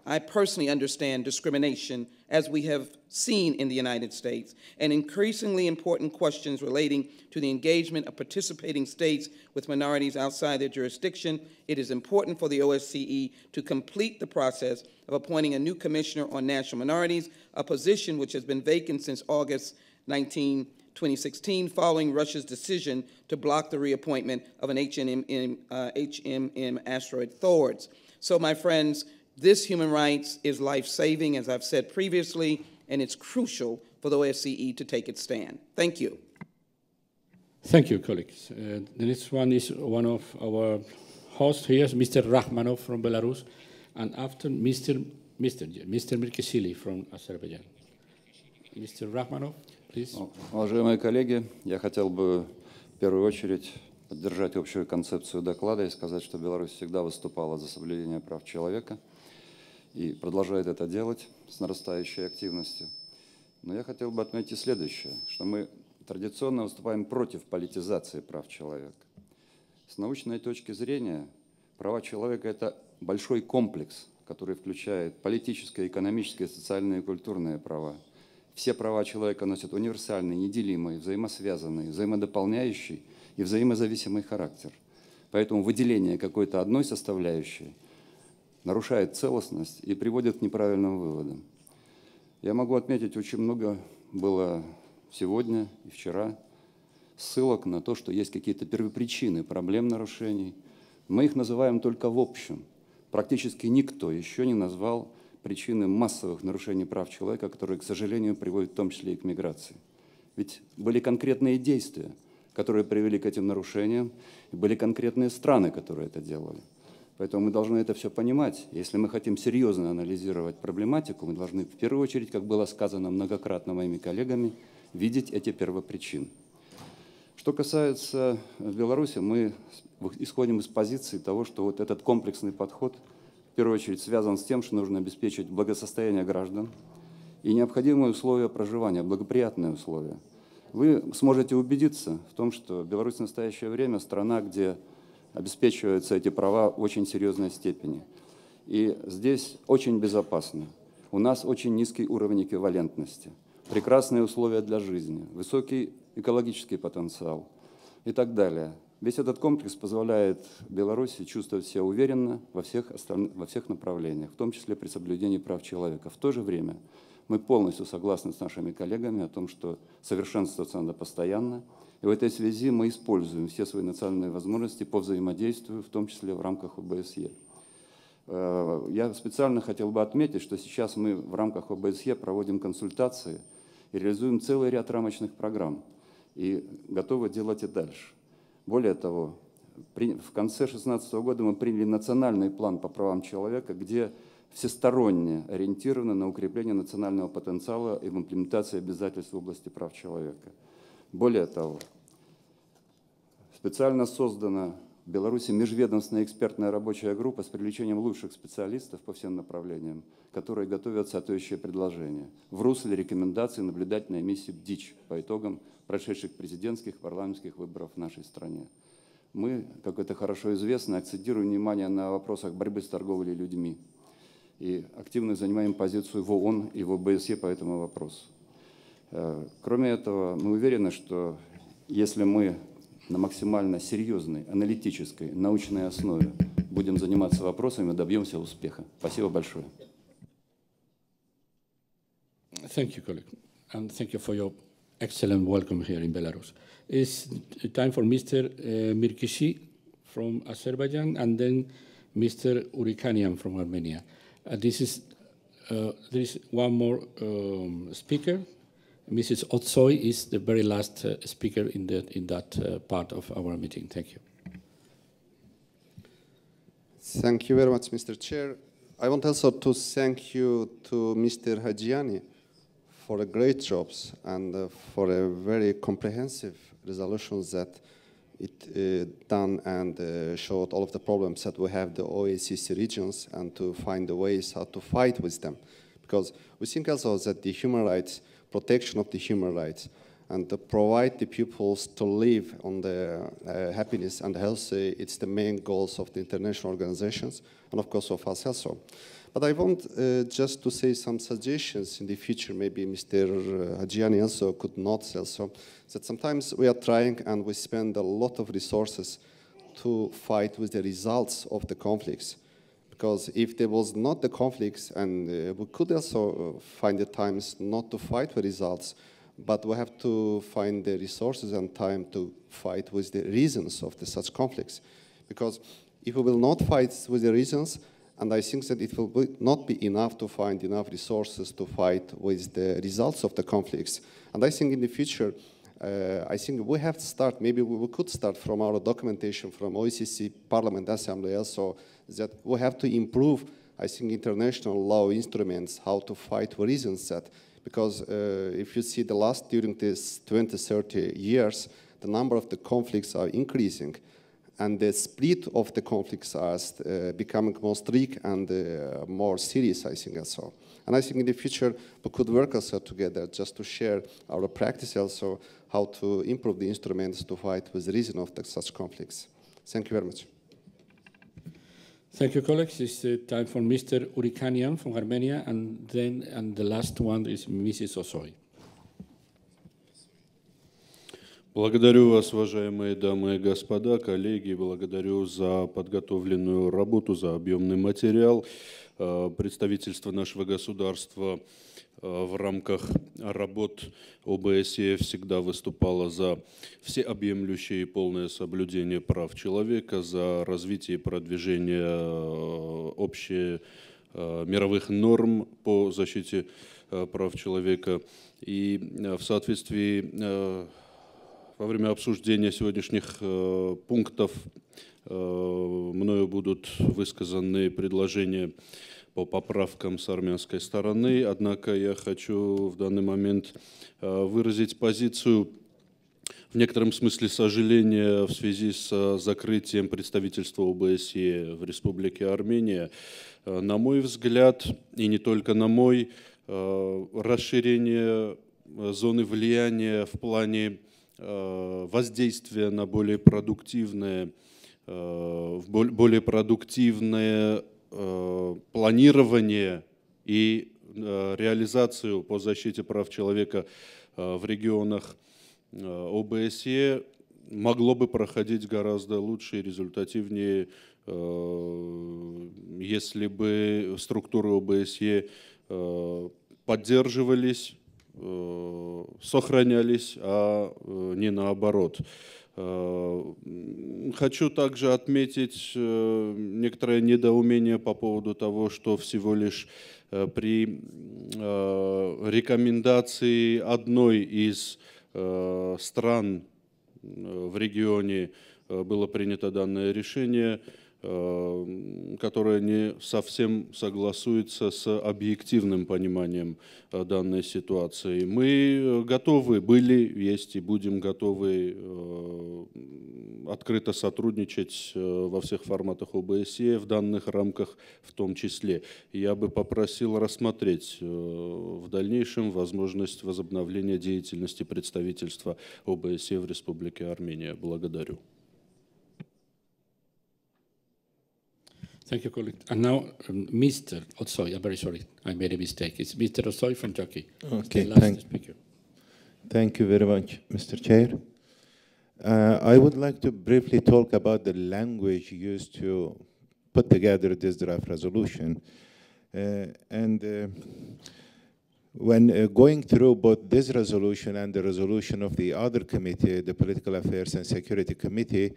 I personally understand discrimination, as we have seen in the United States, and increasingly important questions relating to the engagement of participating states with minorities outside their jurisdiction. It is important for the OSCE to complete the process of appointing a new commissioner on national minorities, a position which has been vacant since August 2016, following Russia's decision to block the reappointment of an HMM asteroid Thords. So, my friends, this human rights is life-saving, as I've said previously, and it's crucial for the OSCE to take its stand. Thank you. Thank you, colleagues. The next one is one of our hosts here, Mr. Rachmanov from Belarus, and after Mr. Mirkesili from Azerbaijan. Mr. Rachmanov. please. Уважаемые коллеги, я хотел бы в первую очередь поддержать общую концепцию доклада и сказать, что Беларусь всегда выступала за соблюдение прав человека и продолжает это делать с нарастающей активностью. Но я хотел бы отметить следующее, что мы традиционно выступаем против политизации прав человека. С научной точки зрения права человека – это большой комплекс, который включает политические, экономические, социальные и культурные права. Все права человека носят универсальный, неделимый, взаимосвязанный, взаимодополняющий и взаимозависимый характер. Поэтому выделение какой-то одной составляющей нарушает целостность и приводит к неправильным выводам. Я могу отметить, очень много было сегодня и вчера ссылок на то, что есть какие-то первопричины проблем нарушений. Мы их называем только в общем. Практически никто еще не назвал причины массовых нарушений прав человека, которые, к сожалению, приводят в том числе и к миграции. Ведь были конкретные действия, которые привели к этим нарушениям, и были конкретные страны, которые это делали. Поэтому мы должны это все понимать. Если мы хотим серьезно анализировать проблематику, мы должны в первую очередь, как было сказано многократно моими коллегами, видеть эти первопричины. Что касается Беларуси, мы исходим из позиции того, что вот этот комплексный подход в первую очередь связан с тем, что нужно обеспечить благосостояние граждан и необходимые условия проживания, благоприятные условия. Вы сможете убедиться в том, что Беларусь в настоящее время страна, где обеспечиваются эти права в очень серьезной степени. И здесь очень безопасно. У нас очень низкий уровень эквивалентности, прекрасные условия для жизни, высокий экологический потенциал и так далее. Весь этот комплекс позволяет Беларуси чувствовать себя уверенно во всех направлениях, в том числе при соблюдении прав человека. В то же время мы полностью согласны с нашими коллегами о том, что совершенствоваться надо постоянно. И в этой связи мы используем все свои национальные возможности по взаимодействию, в том числе в рамках ОБСЕ. Я специально хотел бы отметить, что сейчас мы в рамках ОБСЕ проводим консультации и реализуем целый ряд рамочных программ. И готовы делать и дальше. Более того, в конце 2016 года мы приняли национальный план по правам человека, где всесторонне ориентированы на укрепление национального потенциала и в имплементации обязательств в области прав человека. Более того, специально создана в Беларуси межведомственная экспертная рабочая группа с привлечением лучших специалистов по всем направлениям, которые готовят соответствующие предложения в русле рекомендаций наблюдательной миссии БДИЧ по итогам прошедших президентских и парламентских выборов в нашей стране. Мы, как это хорошо известно, акцентируем внимание на вопросах борьбы с торговлей людьми и активно занимаем позицию в ООН и в ОБСЕ по этому вопросу. Кроме этого, мы уверены, что если мы на максимально серьезной, аналитической, научной основе будем заниматься вопросами, добьемся успеха. Спасибо большое. Thank you, colleague, and thank you for your excellent welcome here in Belarus. It's time for Mr. Mirkishi from Azerbaijan and then Mr. Urikanian from Armenia. There is one more speaker. Mrs. Otsoy is the very last speaker in that part of our meeting. Thank you. Thank you very much, Mr. Chair. I want also to thank you to Mr. Hajiani for a great job and for a very comprehensive resolution that it done and showed all of the problems that we have the OACC regions and to find the ways how to fight with them. Because we think also that the human rights, protection of the human rights, and to provide the peoples to live on the happiness and health, it's the main goals of the international organizations, and of course of us also. But I want just to say some suggestions in the future, maybe Mr. Hajiani also could note also, that sometimes we are trying and we spend a lot of resources to fight with the results of the conflicts. Because if there was not the conflicts, and we could also find the times not to fight for results, but we have to find the resources and time to fight with the reasons of such conflicts. Because if we will not fight with the reasons, and I think that it will not be enough to find enough resources to fight with the results of the conflicts. And I think in the future, I think we have to start, maybe we could start from our documentation from OECC Parliament Assembly also, that we have to improve, I think, international law instruments, how to fight for reasons that, because if you see during this 20, 30 years, the number of the conflicts are increasing, and the split of the conflicts are becoming more strict and more serious, I think, also. And I think in the future, we could work also together just to share our practice, also how to improve the instruments to fight with the reason of such conflicts. Thank you very much. Thank you, colleagues. It's time for Mr. Urikanian from Armenia, and the last one is Mrs. Osoy. Благодарю вас, уважаемые дамы и господа, коллеги, благодарю за подготовленную работу, за объемный материал. Представительство нашего государства в рамках работ ОБСЕ всегда выступало за всеобъемлющее и полное соблюдение прав человека, за развитие и продвижение общих мировых норм по защите прав человека. И в соответствии во время обсуждения сегодняшних пунктов мною будут высказаны предложения по поправкам с армянской стороны, однако я хочу в данный момент выразить позицию в некотором смысле сожаления в связи с закрытием представительства ОБСЕ в Республике Армения. На мой взгляд, и не только на мой, расширение зоны влияния в плане воздействия на более продуктивное планирование и реализацию по защите прав человека в регионах ОБСЕ могло бы проходить гораздо лучше и результативнее, если бы структуры ОБСЕ поддерживались, сохранялись, а не наоборот. Хочу также отметить некоторое недоумение по поводу того, что всего лишь при рекомендации одной из стран в регионе было принято данное решение, которое не совсем согласуется с объективным пониманием данной ситуации. Мы готовы были, есть и будем готовы открыто сотрудничать во всех форматах ОБСЕ, в данных рамках в том числе. Я бы попросил рассмотреть в дальнейшем возможность возобновления деятельности представительства ОБСЕ в Республике Армения. Благодарю. Thank you, colleague. And now, Mr. Osoy, I'm very sorry, I made a mistake. It's Mr. Osoy from Turkey. Okay, the last speaker. Thank you very much, Mr. Chair. I would like to briefly talk about the language used to put together this draft resolution. When going through both this resolution and the resolution of the other committee, the Political Affairs and Security Committee,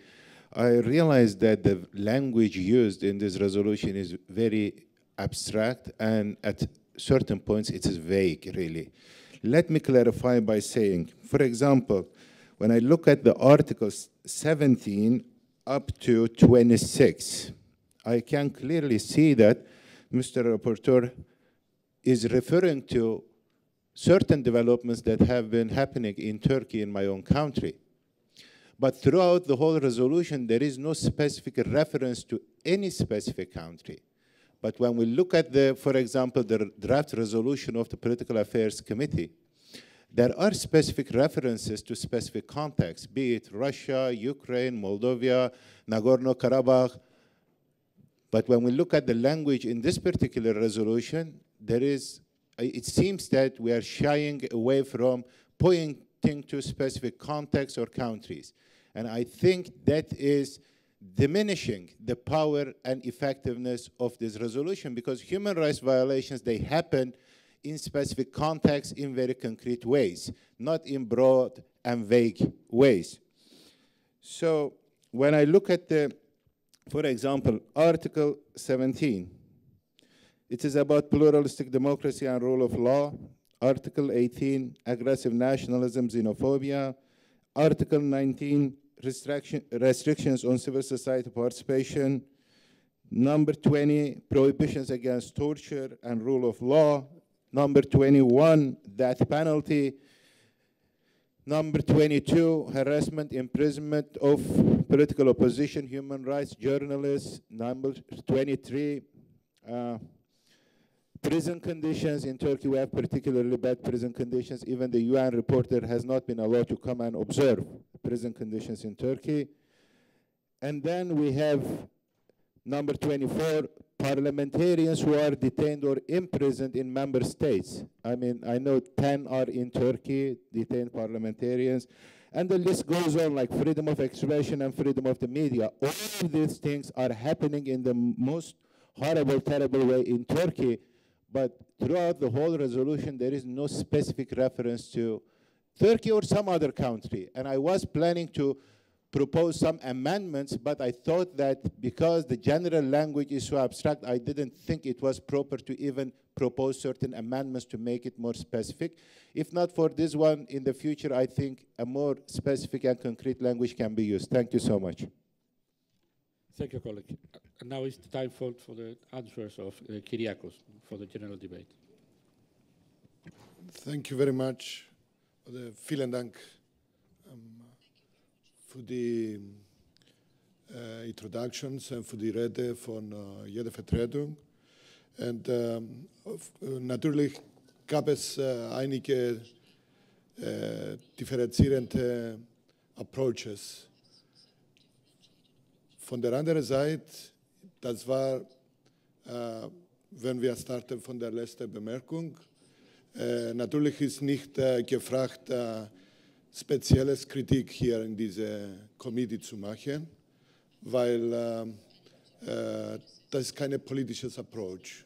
I realized that the language used in this resolution is very abstract, and at certain points it is vague, really. Let me clarify by saying, for example, when I look at the articles 17 up to 26, I can clearly see that Mr. Rapporteur is referring to certain developments that have been happening in Turkey, in my own country. But throughout the whole resolution, there is no specific reference to any specific country. But when we look at for example, the draft resolution of the Political Affairs Committee, there are specific references to specific contexts, be it Russia, Ukraine, Moldova, Nagorno-Karabakh. But when we look at the language in this particular resolution, it seems that we are shying away from pointing to specific contexts or countries. And I think that is diminishing the power and effectiveness of this resolution, because human rights violations, they happen in specific contexts in very concrete ways, not in broad and vague ways. So when I look at for example, Article 17, it is about pluralistic democracy and rule of law. Article 18, aggressive nationalism, xenophobia. Article 19, restrictions on civil society participation. Number 20, prohibitions against torture and rule of law. Number 21, death penalty. Number 22, harassment, imprisonment of political opposition, human rights journalists. Number 23, prison conditions in Turkey. We have particularly bad prison conditions. Even the UN reporter has not been allowed to come and observe prison conditions in Turkey. And then we have number 24, parliamentarians who are detained or imprisoned in member states. I mean, I know 10 are in Turkey, detained parliamentarians, and the list goes on, like freedom of expression and freedom of the media. All of these things are happening in the most horrible, terrible way in Turkey, but throughout the whole resolution, there is no specific reference to Turkey or some other country. And I was planning to propose some amendments, but I thought that because the general language is so abstract, I didn't think it was proper to even propose certain amendments to make it more specific. If not for this one, in the future, I think a more specific and concrete language can be used. Thank you so much. Thank you, colleague. And now it's the time for the answers of Kyriakos for the general debate. Thank you very much. Vielen Dank für die Introductions und für die Rede von jeder Vertretung. Und natürlich gab es einige differenzierende Approaches. Von der anderen Seite, das war, wenn wir starten von der letzten Bemerkung, natürlich ist nicht gefragt, spezielles Kritik hier in diese Committee zu machen, weil das ist kein politisches Approach.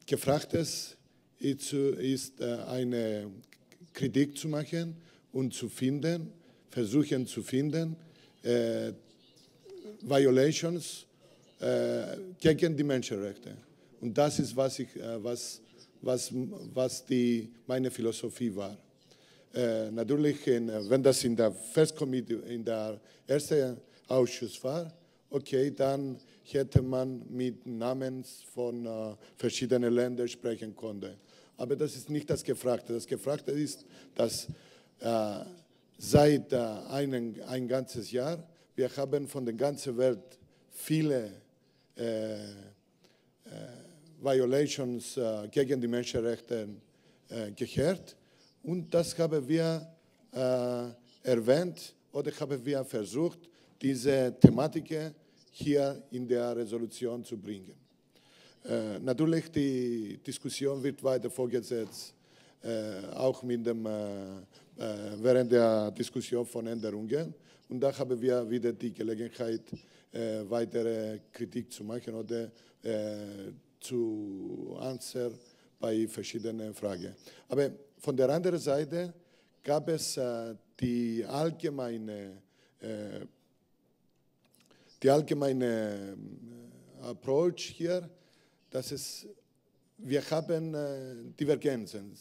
Gefragtes ist eine Kritik zu machen und zu finden, versuchen zu finden, Violations gegen die Menschenrechte. Und das ist, was meine Philosophie war. Natürlich, wenn das in der First Committee, in der ersten Ausschuss war, okay, dann hätte man mit Namen von verschiedenen Ländern sprechen können. Aber das ist nicht das Gefragte. Das Gefragte ist, dass seit ein ganzes Jahr, wir haben von der ganzen Welt viele Violations gegen die Menschenrechte gehört. Und das haben wir erwähnt oder haben wir versucht, diese Thematik hier in der Resolution zu bringen. Natürlich, die Diskussion wird weiter fortgesetzt, auch mit während der Diskussion von Änderungen. Und da haben wir wieder die Gelegenheit, weitere Kritik zu machen oder zu answern bei verschiedenen Fragen. Aber von der anderen Seite gab es die allgemeine Approach hier, dass wir haben Divergenzen.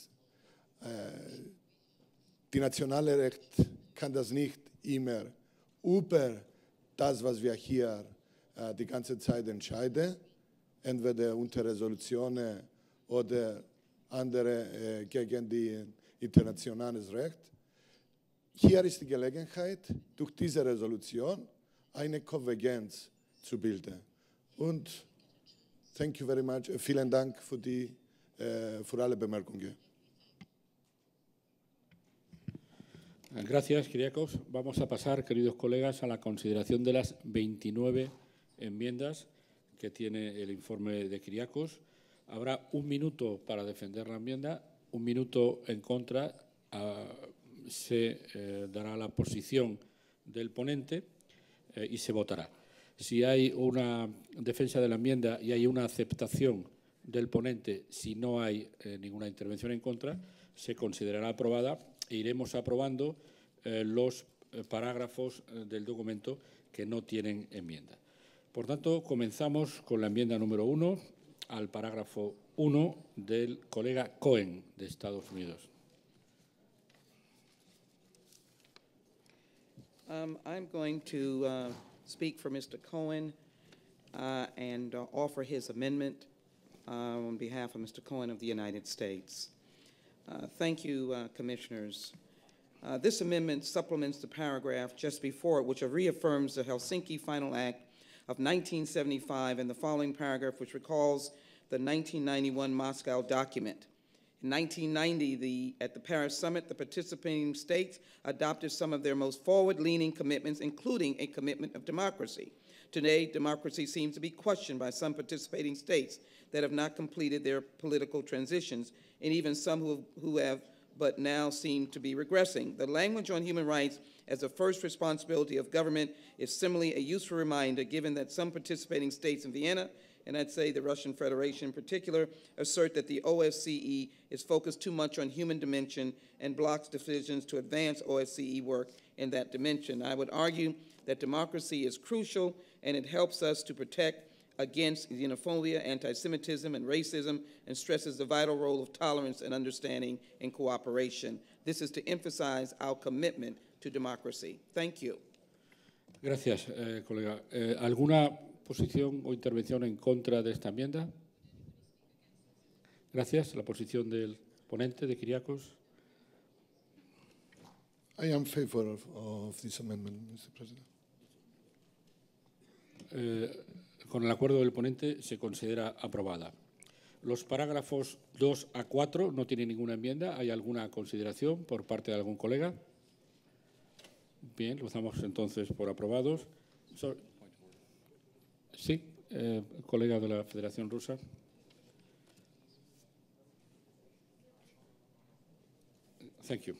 Die nationale Recht kann das nicht immer über das, was wir hier die ganze Zeit entscheiden, entweder unter Resolutionen oder andere gegen die internationales Recht. Hier ist die Gelegenheit, durch diese Resolution eine Konvergenz zu bilden. Und thank you very much. Vielen Dank für alle Bemerkungen. Gracias, Kyriakos. Vamos a pasar, queridos colegas, a la consideración de las 29 enmiendas que tiene el informe de Kyriakos. Habrá un minuto para defender la enmienda, un minuto en contra. Se dará la posición del ponente y se votará. Si hay una defensa de la enmienda y hay una aceptación del ponente, si no hay ninguna intervención en contra, se considerará aprobada e iremos aprobando los parágrafos del documento que no tienen enmienda. Por tanto, comenzamos con la enmienda número 1 al parágrafo 1 del colega Cohen de Estados Unidos. I'm going to speak for Mr. Cohen. and offer his amendment on behalf of Mr. Cohen of the United States. Thank you, Commissioners. This amendment supplements the paragraph just before it, which reaffirms the Helsinki Final Act of 1975 and the following paragraph, which recalls the 1991 Moscow document. In 1990, at the Paris Summit, the participating states adopted some of their most forward-leaning commitments, including a commitment of democracy. Today, democracy seems to be questioned by some participating states that have not completed their political transitions, and even some who have but now seem to be regressing. The language on human rights as the first responsibility of government is similarly a useful reminder, given that some participating states in Vienna, and I'd say the Russian Federation in particular, assert that the OSCE is focused too much on human dimension and blocks decisions to advance OSCE work in that dimension. I would argue that democracy is crucial, and it helps us to protect against xenophobia, anti-Semitism, and racism, and stresses the vital role of tolerance and understanding and cooperation. This is to emphasize our commitment to democracy. Thank you. Gracias, colega. ¿Alguna posición o intervención en contra de esta enmienda? Gracias. La posición del ponente, de Kyriakos. I am in favor of this amendment, Mr. President. Con el acuerdo del ponente se considera aprobada. Los parágrafos 2 a 4 no tienen ninguna enmienda. ¿Hay alguna consideración por parte de algún colega? Bien, los damos entonces por aprobados. Sí, colega de la Federación Rusa. Thank you.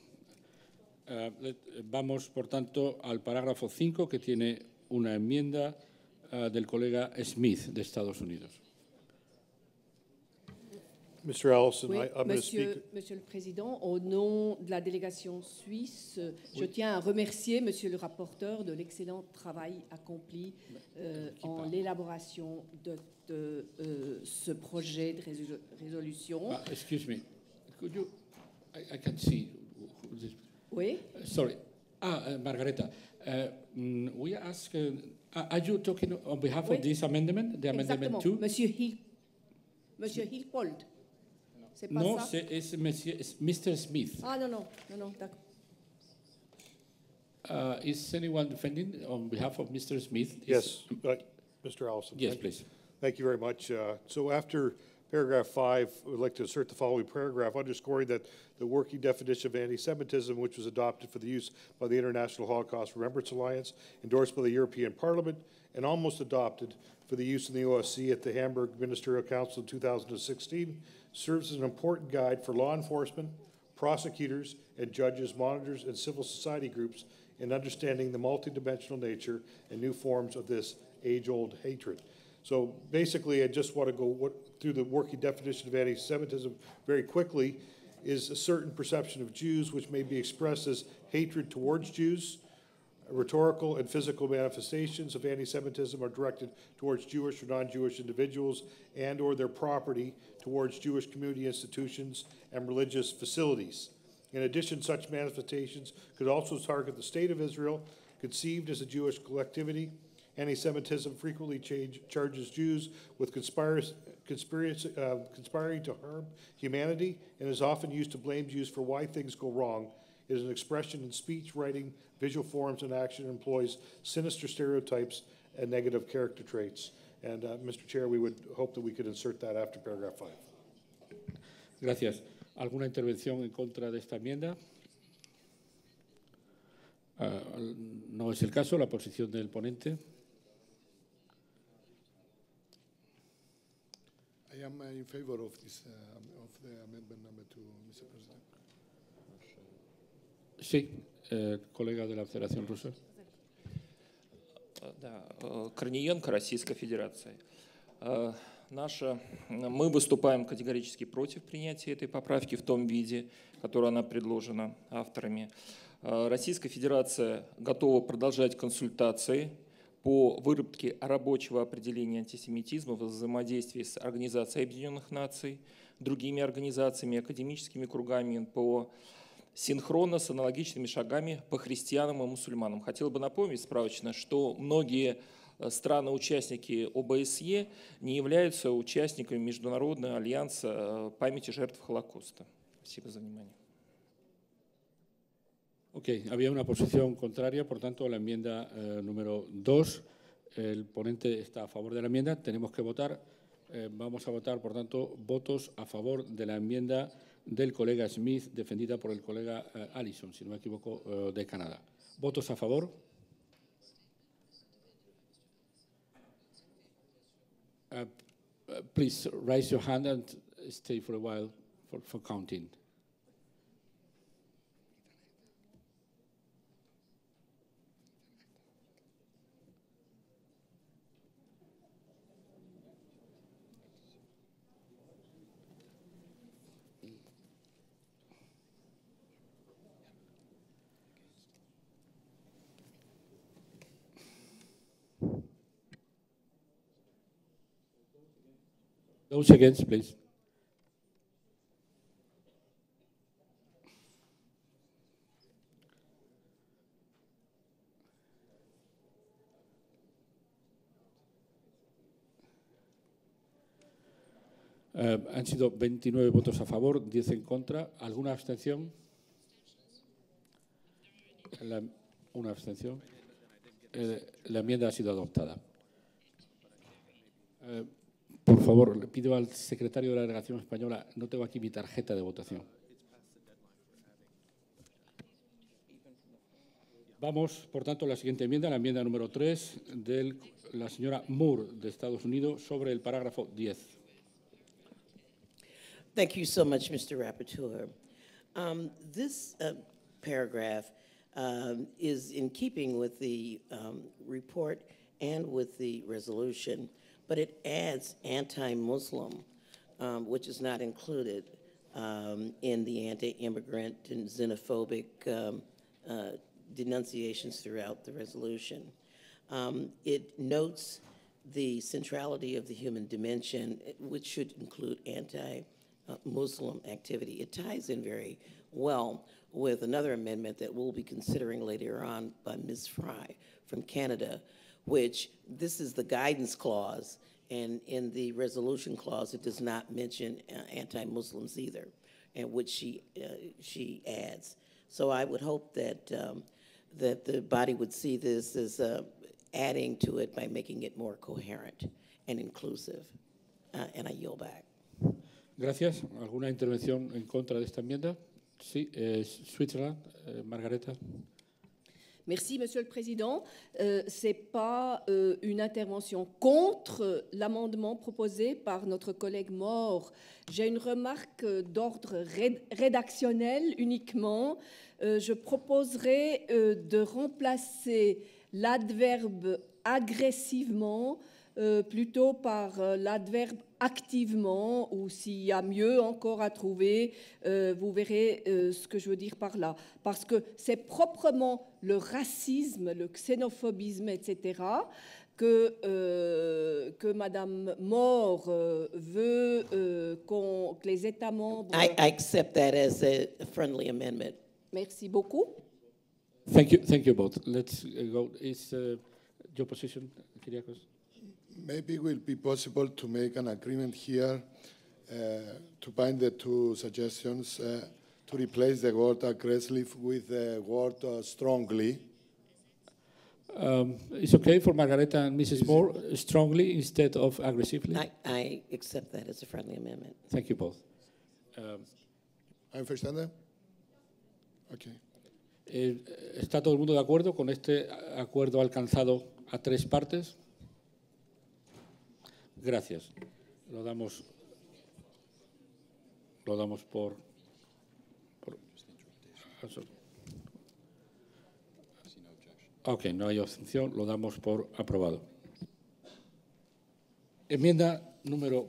Vamos, por tanto, al parágrafo 5, que tiene una enmienda del colega Smith, de Estados Unidos. Mr. Allison, oui, I'm going to speak. Monsieur le Président, au nom de la délégation suisse, je tiens à remercier Monsieur le rapporteur de l'excellent travail accompli en l'élaboration de ce projet de résolution. Excuse me, could you? I can't see. Oui. Sorry. Margareta, we ask. Are you talking on behalf of this amendment, the amendment 2? Monsieur Hilpold. C'est pas non, ça? c'est Mr. Smith. Ah non, d'accord. Is anyone defending on behalf of Mr. Smith? Yes, Mr. Allison. Yes, please. Thank you very much. So after paragraph 5, we'd like to insert the following paragraph, underscoring that the working definition of anti-Semitism, which was adopted for the use by the International Holocaust Remembrance Alliance, endorsed by the European Parliament, and almost adopted for the use in the OSCE at the Hamburg Ministerial Council in 2016, serves as an important guide for law enforcement, prosecutors, and judges, monitors, and civil society groups in understanding the multidimensional nature and new forms of this age-old hatred. So basically, I just want to go through the working definition of anti-Semitism very quickly. Is a certain perception of Jews which may be expressed as hatred towards Jews. Rhetorical and physical manifestations of anti-Semitism are directed towards Jewish or non-Jewish individuals and or their property, towards Jewish community institutions and religious facilities. In addition, such manifestations could also target the State of Israel, conceived as a Jewish collectivity. Anti-Semitism frequently charges Jews with conspiring to harm humanity and is often used to blame Jews for why things go wrong. It is an expression in speech, writing, visual forms, and action, and employs sinister stereotypes and negative character traits. And, Mr. Chair, we would hope that we could insert that after paragraph 5. Gracias. ¿Alguna intervención en contra de esta enmienda? No es el caso. La posición del ponente. I am in favor of this of the amendment number 2, Mr. President. Sí, colega de la Federación Rusa. Да, Корниенко, Российская Федерация. Мы выступаем категорически против принятия этой поправки в том виде, в котором она предложена авторами. Российская Федерация готова продолжать консультации по выработке рабочего определения антисемитизма в взаимодействии с Организацией Объединенных Наций, другими организациями, академическими кругами, по синхронно с аналогичными шагами по христианам и мусульманам. Хотел бы напомнить справочно, что многие страны-участники ОБСЕ не являются участниками Международного альянса памяти жертв Холокоста. Спасибо за внимание. Ok, había una posición contraria, por tanto, a la enmienda número 2. El ponente está a favor de la enmienda. Tenemos que votar. Vamos a votar, por tanto, votos a favor de la enmienda del colega Smith, defendida por el colega Allison, si no me equivoco, de Canadá. ¿Votos a favor? Please raise your hand and stay for a while for counting. Those against, please. Han sido 29 votos a favor, 10 en contra. ¿Alguna abstención? Una abstención. La enmienda ha sido adoptada. Por favor, le pido al secretario de la delegación española, no tengo aquí mi tarjeta de votación. Vamos, por tanto, a la siguiente enmienda, la enmienda número 3 de la señora Moore de Estados Unidos sobre el parágrafo 10. Thank you so much, Mr. Rapporteur. This paragraph is in keeping with the report and with the resolution, but it adds anti-Muslim, which is not included in the anti-immigrant and xenophobic denunciations throughout the resolution. It notes the centrality of the human dimension, which should include anti-Muslim activity. It ties in very well with another amendment that we'll be considering later on by Ms. Fry from Canada, which this is the guidance clause, and in the resolution clause, it does not mention anti-Muslims either, and which she adds. So I would hope that that the body would see this as adding to it by making it more coherent and inclusive. And I yield back. Gracias. ¿Alguna intervención en contra de esta enmienda? Sí, Switzerland, Margareta. Merci, Monsieur le Président. Ce n'est pas une intervention contre l'amendement proposé par notre collègue Moore. J'ai une remarque d'ordre rédactionnel uniquement. Je proposerai de remplacer l'adverbe agressivement plutôt par l'adverbe activement, ou s'il y a mieux encore à trouver, vous verrez ce que je veux dire par là. Parce que c'est proprement le racisme, le xénophobisme, etc., que Madame Moore veut que les États membres... I accept that as a friendly amendment. Merci beaucoup. Thank you both. Let's go. Is your position, Kyriakos? Maybe it will be possible to make an agreement here to bind the two suggestions to replace the word aggressively with the word strongly. It's okay for Margareta and Mrs. Moore, strongly instead of aggressively? I accept that as a friendly amendment. Thank you both. I understand that? Okay. ¿Está todo el mundo de acuerdo con este acuerdo alcanzado a tres partes? Gracias. Lo damos por ok, no hay objeción, lo damos por aprobado. Enmienda número...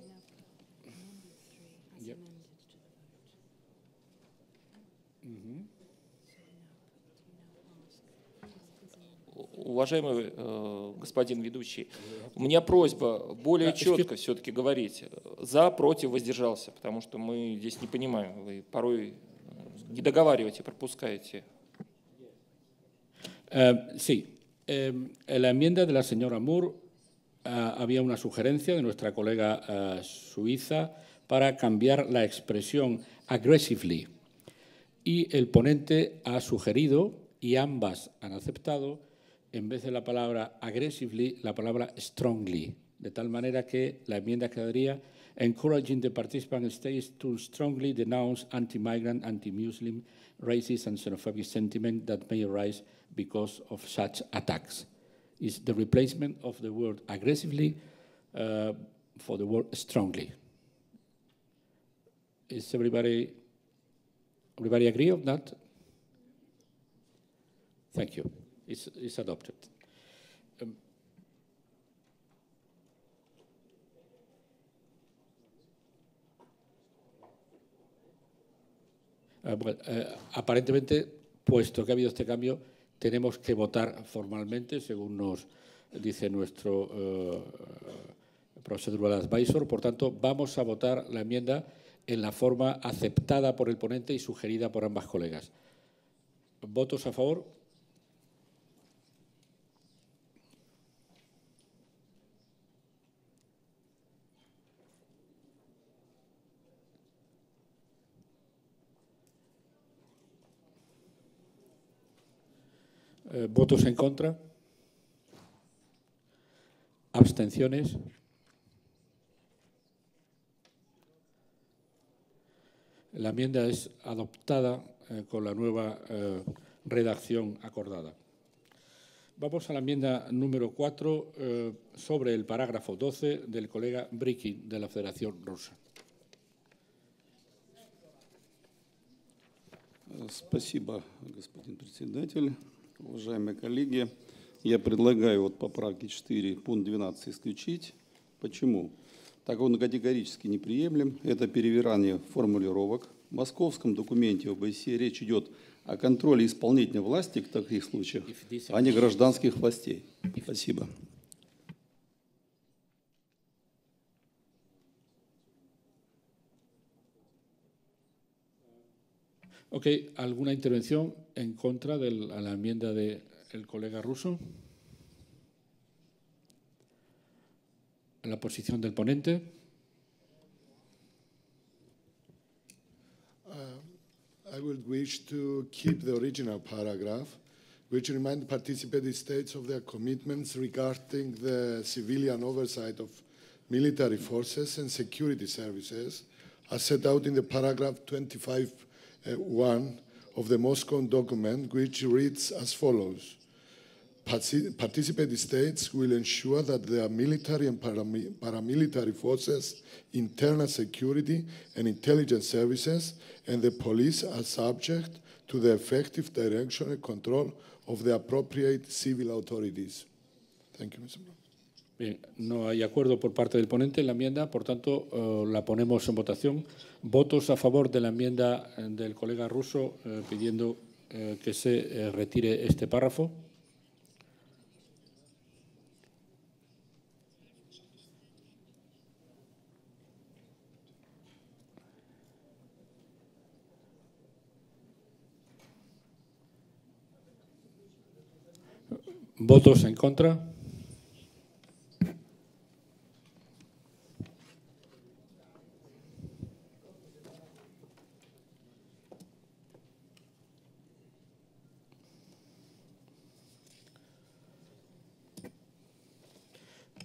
Уважаемый господин ведущий, у меня просьба более четко все-таки говорить «за», «против», «воздержался», потому что мы здесь не понимаем, вы порой не договариваете, пропускаете. Sí, En la enmienda de la señora Moore había una sugerencia de nuestra colega suiza para cambiar la expresión aggressively. Y el ponente ha sugerido, y ambas han aceptado, en vez de la palabra aggressively, la palabra strongly. De tal manera que la enmienda quedaría encouraging the participant states to strongly denounce anti-migrant, anti-Muslim, racist and xenophobic sentiment that may arise because of such attacks. Is the replacement of the word aggressively for the word strongly. Is everybody agree on that? Thank you. It's adopted. Aparentemente, puesto que ha habido este cambio, tenemos que votar formalmente, según nos dice nuestro procedural advisor. Por tanto, vamos a votar la enmienda en la forma aceptada por el ponente y sugerida por ambas colegas. ¿Votos a favor? ¿Votos en contra? ¿Abstenciones? La enmienda es adoptada con la nueva redacción acordada. Vamos a la enmienda número 4 sobre el parágrafo 12 del colega Brikin de la Federación Rusa. Спасибо, господин председатель. Уважаемые коллеги, я предлагаю от поправки 4 пункт 12 исключить. Почему? Так он категорически неприемлем. Это перевирание формулировок. В московском документе ОБСЕ речь идет о контроле исполнительной власти в таких случаях, а не гражданских властей. Спасибо. Ok, ¿alguna intervención en contra de la enmienda del colega Russo? ¿La posición del ponente? I would wish to keep the original paragraph, which remind participating states of their commitments regarding the civilian oversight of military forces and security services, as set out in the paragraph 25(1) of the Moscow document, which reads as follows. Participating states will ensure that their military and paramilitary forces, internal security and intelligence services, and the police are subject to the effective direction and control of the appropriate civil authorities. Thank you, Mr. President. Bien, no hay acuerdo por parte del ponente en la enmienda, por tanto, la ponemos en votación. ¿Votos a favor de la enmienda del colega Russo pidiendo que se retire este párrafo? ¿Votos en contra?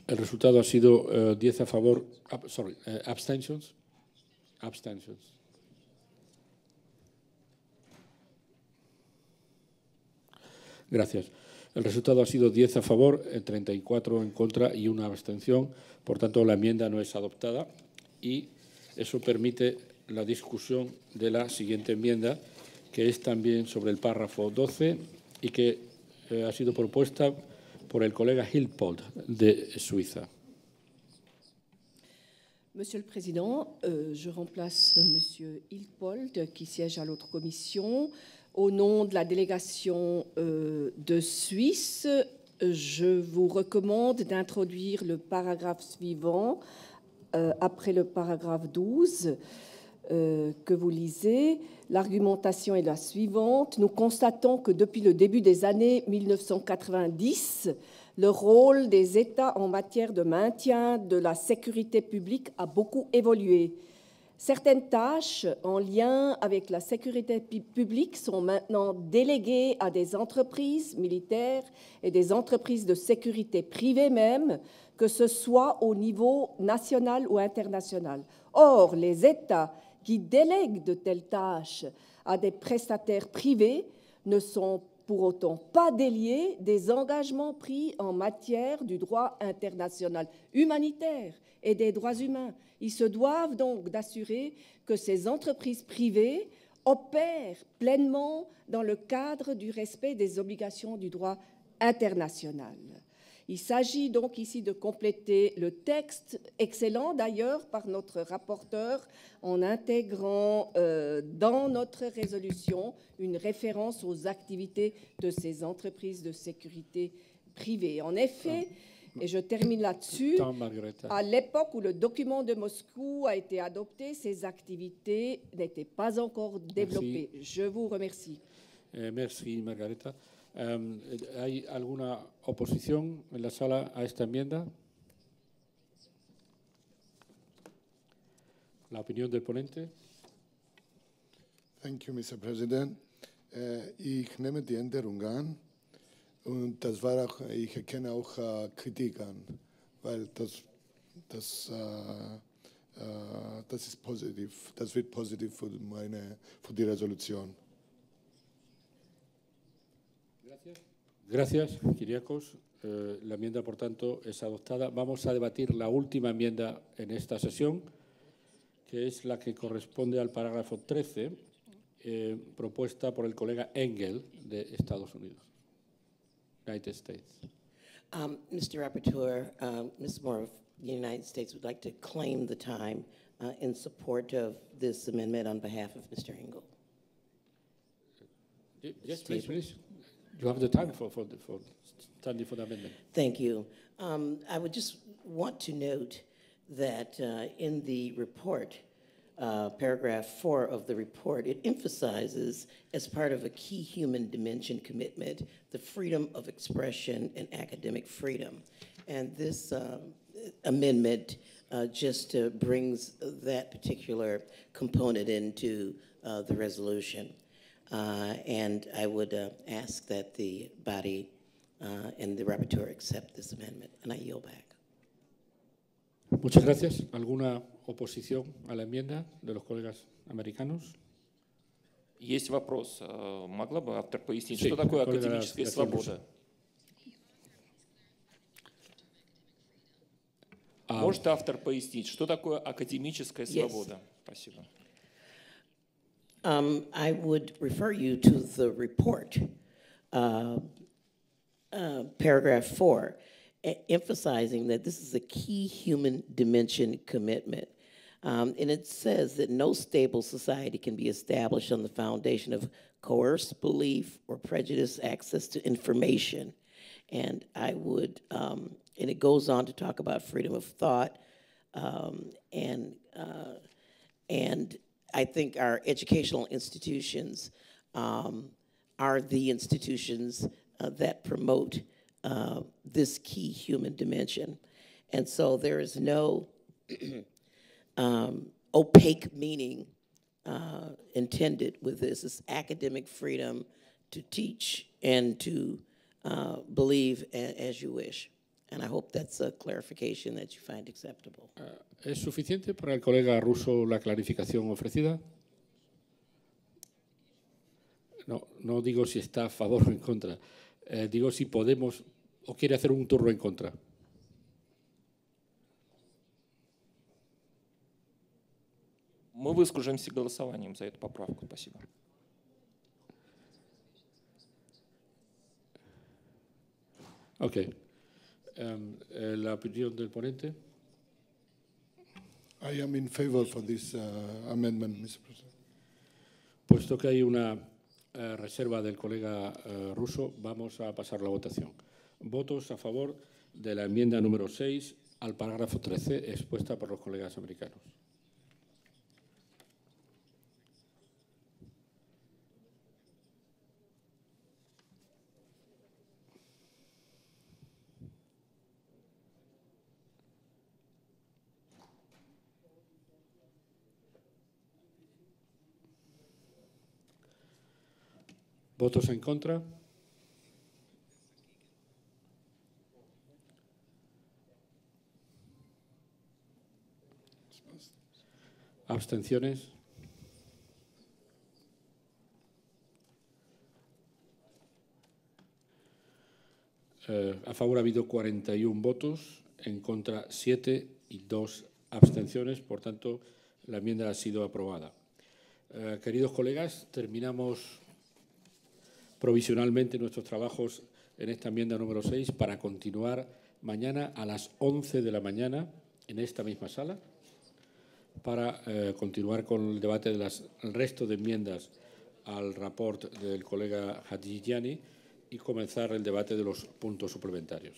El resultado ha sido 10 a favor, abstentions. Abstentions. Gracias. El resultado ha sido 10 a favor, 34 en contra y una abstención. Por tanto, la enmienda no es adoptada y eso permite la discusión de la siguiente enmienda, que es también sobre el párrafo 12 y que ha sido propuesta por el colega Hilpold de Suiza. Monsieur le Président, je remplace Monsieur Hilpold qui siège à l'autre commission. Au nom de la délégation de Suisse, je vous recommande d'introduire le paragraphe suivant après le paragraphe 12. que vous lisez. L'argumentation est la suivante. Nous constatons que depuis le début des années 1990, le rôle des États en matière de maintien de la sécurité publique a beaucoup évolué. Certaines tâches en lien avec la sécurité publique sont maintenant déléguées à des entreprises militaires et des entreprises de sécurité privées même, que ce soit au niveau national ou international. Or, les États qui délèguent de telles tâches à des prestataires privés ne sont pour autant pas déliés des engagements pris en matière du droit international humanitaire et des droits humains. Ils se doivent donc d'assurer que ces entreprises privées opèrent pleinement dans le cadre du respect des obligations du droit international. Il s'agit donc ici de compléter le texte, excellent d'ailleurs par notre rapporteur, en intégrant dans notre résolution une référence aux activités de ces entreprises de sécurité privée. En effet, et je termine là-dessus, à l'époque où le document de Moscou a été adopté, ces activités n'étaient pas encore développées. Merci. Je vous remercie. Merci, Margareta. ¿Hay alguna oposición en la sala a esta enmienda? La opinión del ponente. Thank you, Mr. President. Ich nehme die Änderung an und ich erkenne auch Kritik an, weil das ist positiv, das wird positiv für die Resolution. Gracias, Kyriakos. La enmienda, por tanto, es adoptada. Vamos a debatir la última enmienda en esta sesión, que es la que corresponde al parágrafo 13, propuesta por el colega Engel de Estados Unidos, United States. Mr. Rapporteur, Ms. Moore of the United States would like to claim the time in support of this amendment on behalf of Mr. Engel. Yes, please. You have the time for standing for the amendment. Thank you. I would just want to note that in the report, paragraph 4 of the report, it emphasizes as part of a key human dimension commitment, the freedom of expression and academic freedom. And this amendment just brings that particular component into the resolution. And I would ask that the body and the rapporteur accept this amendment, and I yield back. Muchas gracias. ¿Alguna oposición a la enmienda de los colegas americanos? Есть вопрос. Могла бы автор пояснить, что такое академическая свобода? Может автор пояснить, что такое академическая свобода? Спасибо. I would refer you to the report, paragraph 4, emphasizing that this is a key human dimension commitment. And it says that no stable society can be established on the foundation of coerced belief or prejudiced access to information. And I would, and it goes on to talk about freedom of thought, and I think our educational institutions are the institutions that promote this key human dimension. And so there is no opaque meaning intended with this. It's academic freedom to teach and to believe as you wish. And I hope that's a clarification that you find acceptable. ¿Es suficiente para el colega ruso la clarificación ofrecida? No digo si está a favor o en contra. Digo si podemos o quiere hacer un turno en contra. Мы выскажемся голосованием за эту поправку. Спасибо. Okay. La opinión del ponente. I am in favor for this amendment, Mr. President. Puesto que hay una reserva del colega ruso, vamos a pasar la votación. Votos a favor de la enmienda número 6 al parágrafo 13, expuesta por los colegas americanos. ¿Votos en contra? ¿Abstenciones? A favor ha habido 41 votos, en contra 7 y 2 abstenciones. Por tanto, la enmienda ha sido aprobada. Queridos colegas, terminamos provisionalmente nuestros trabajos en esta enmienda número 6 para continuar mañana a las 11 de la mañana en esta misma sala para continuar con el debate del resto de enmiendas al rapport del colega Hadjiani y comenzar el debate de los puntos suplementarios.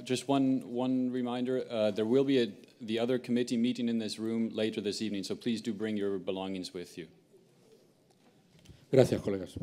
Just one reminder, there will be the other committee meeting in this room later this evening, so please do bring your belongings with you. Gracias, colegas.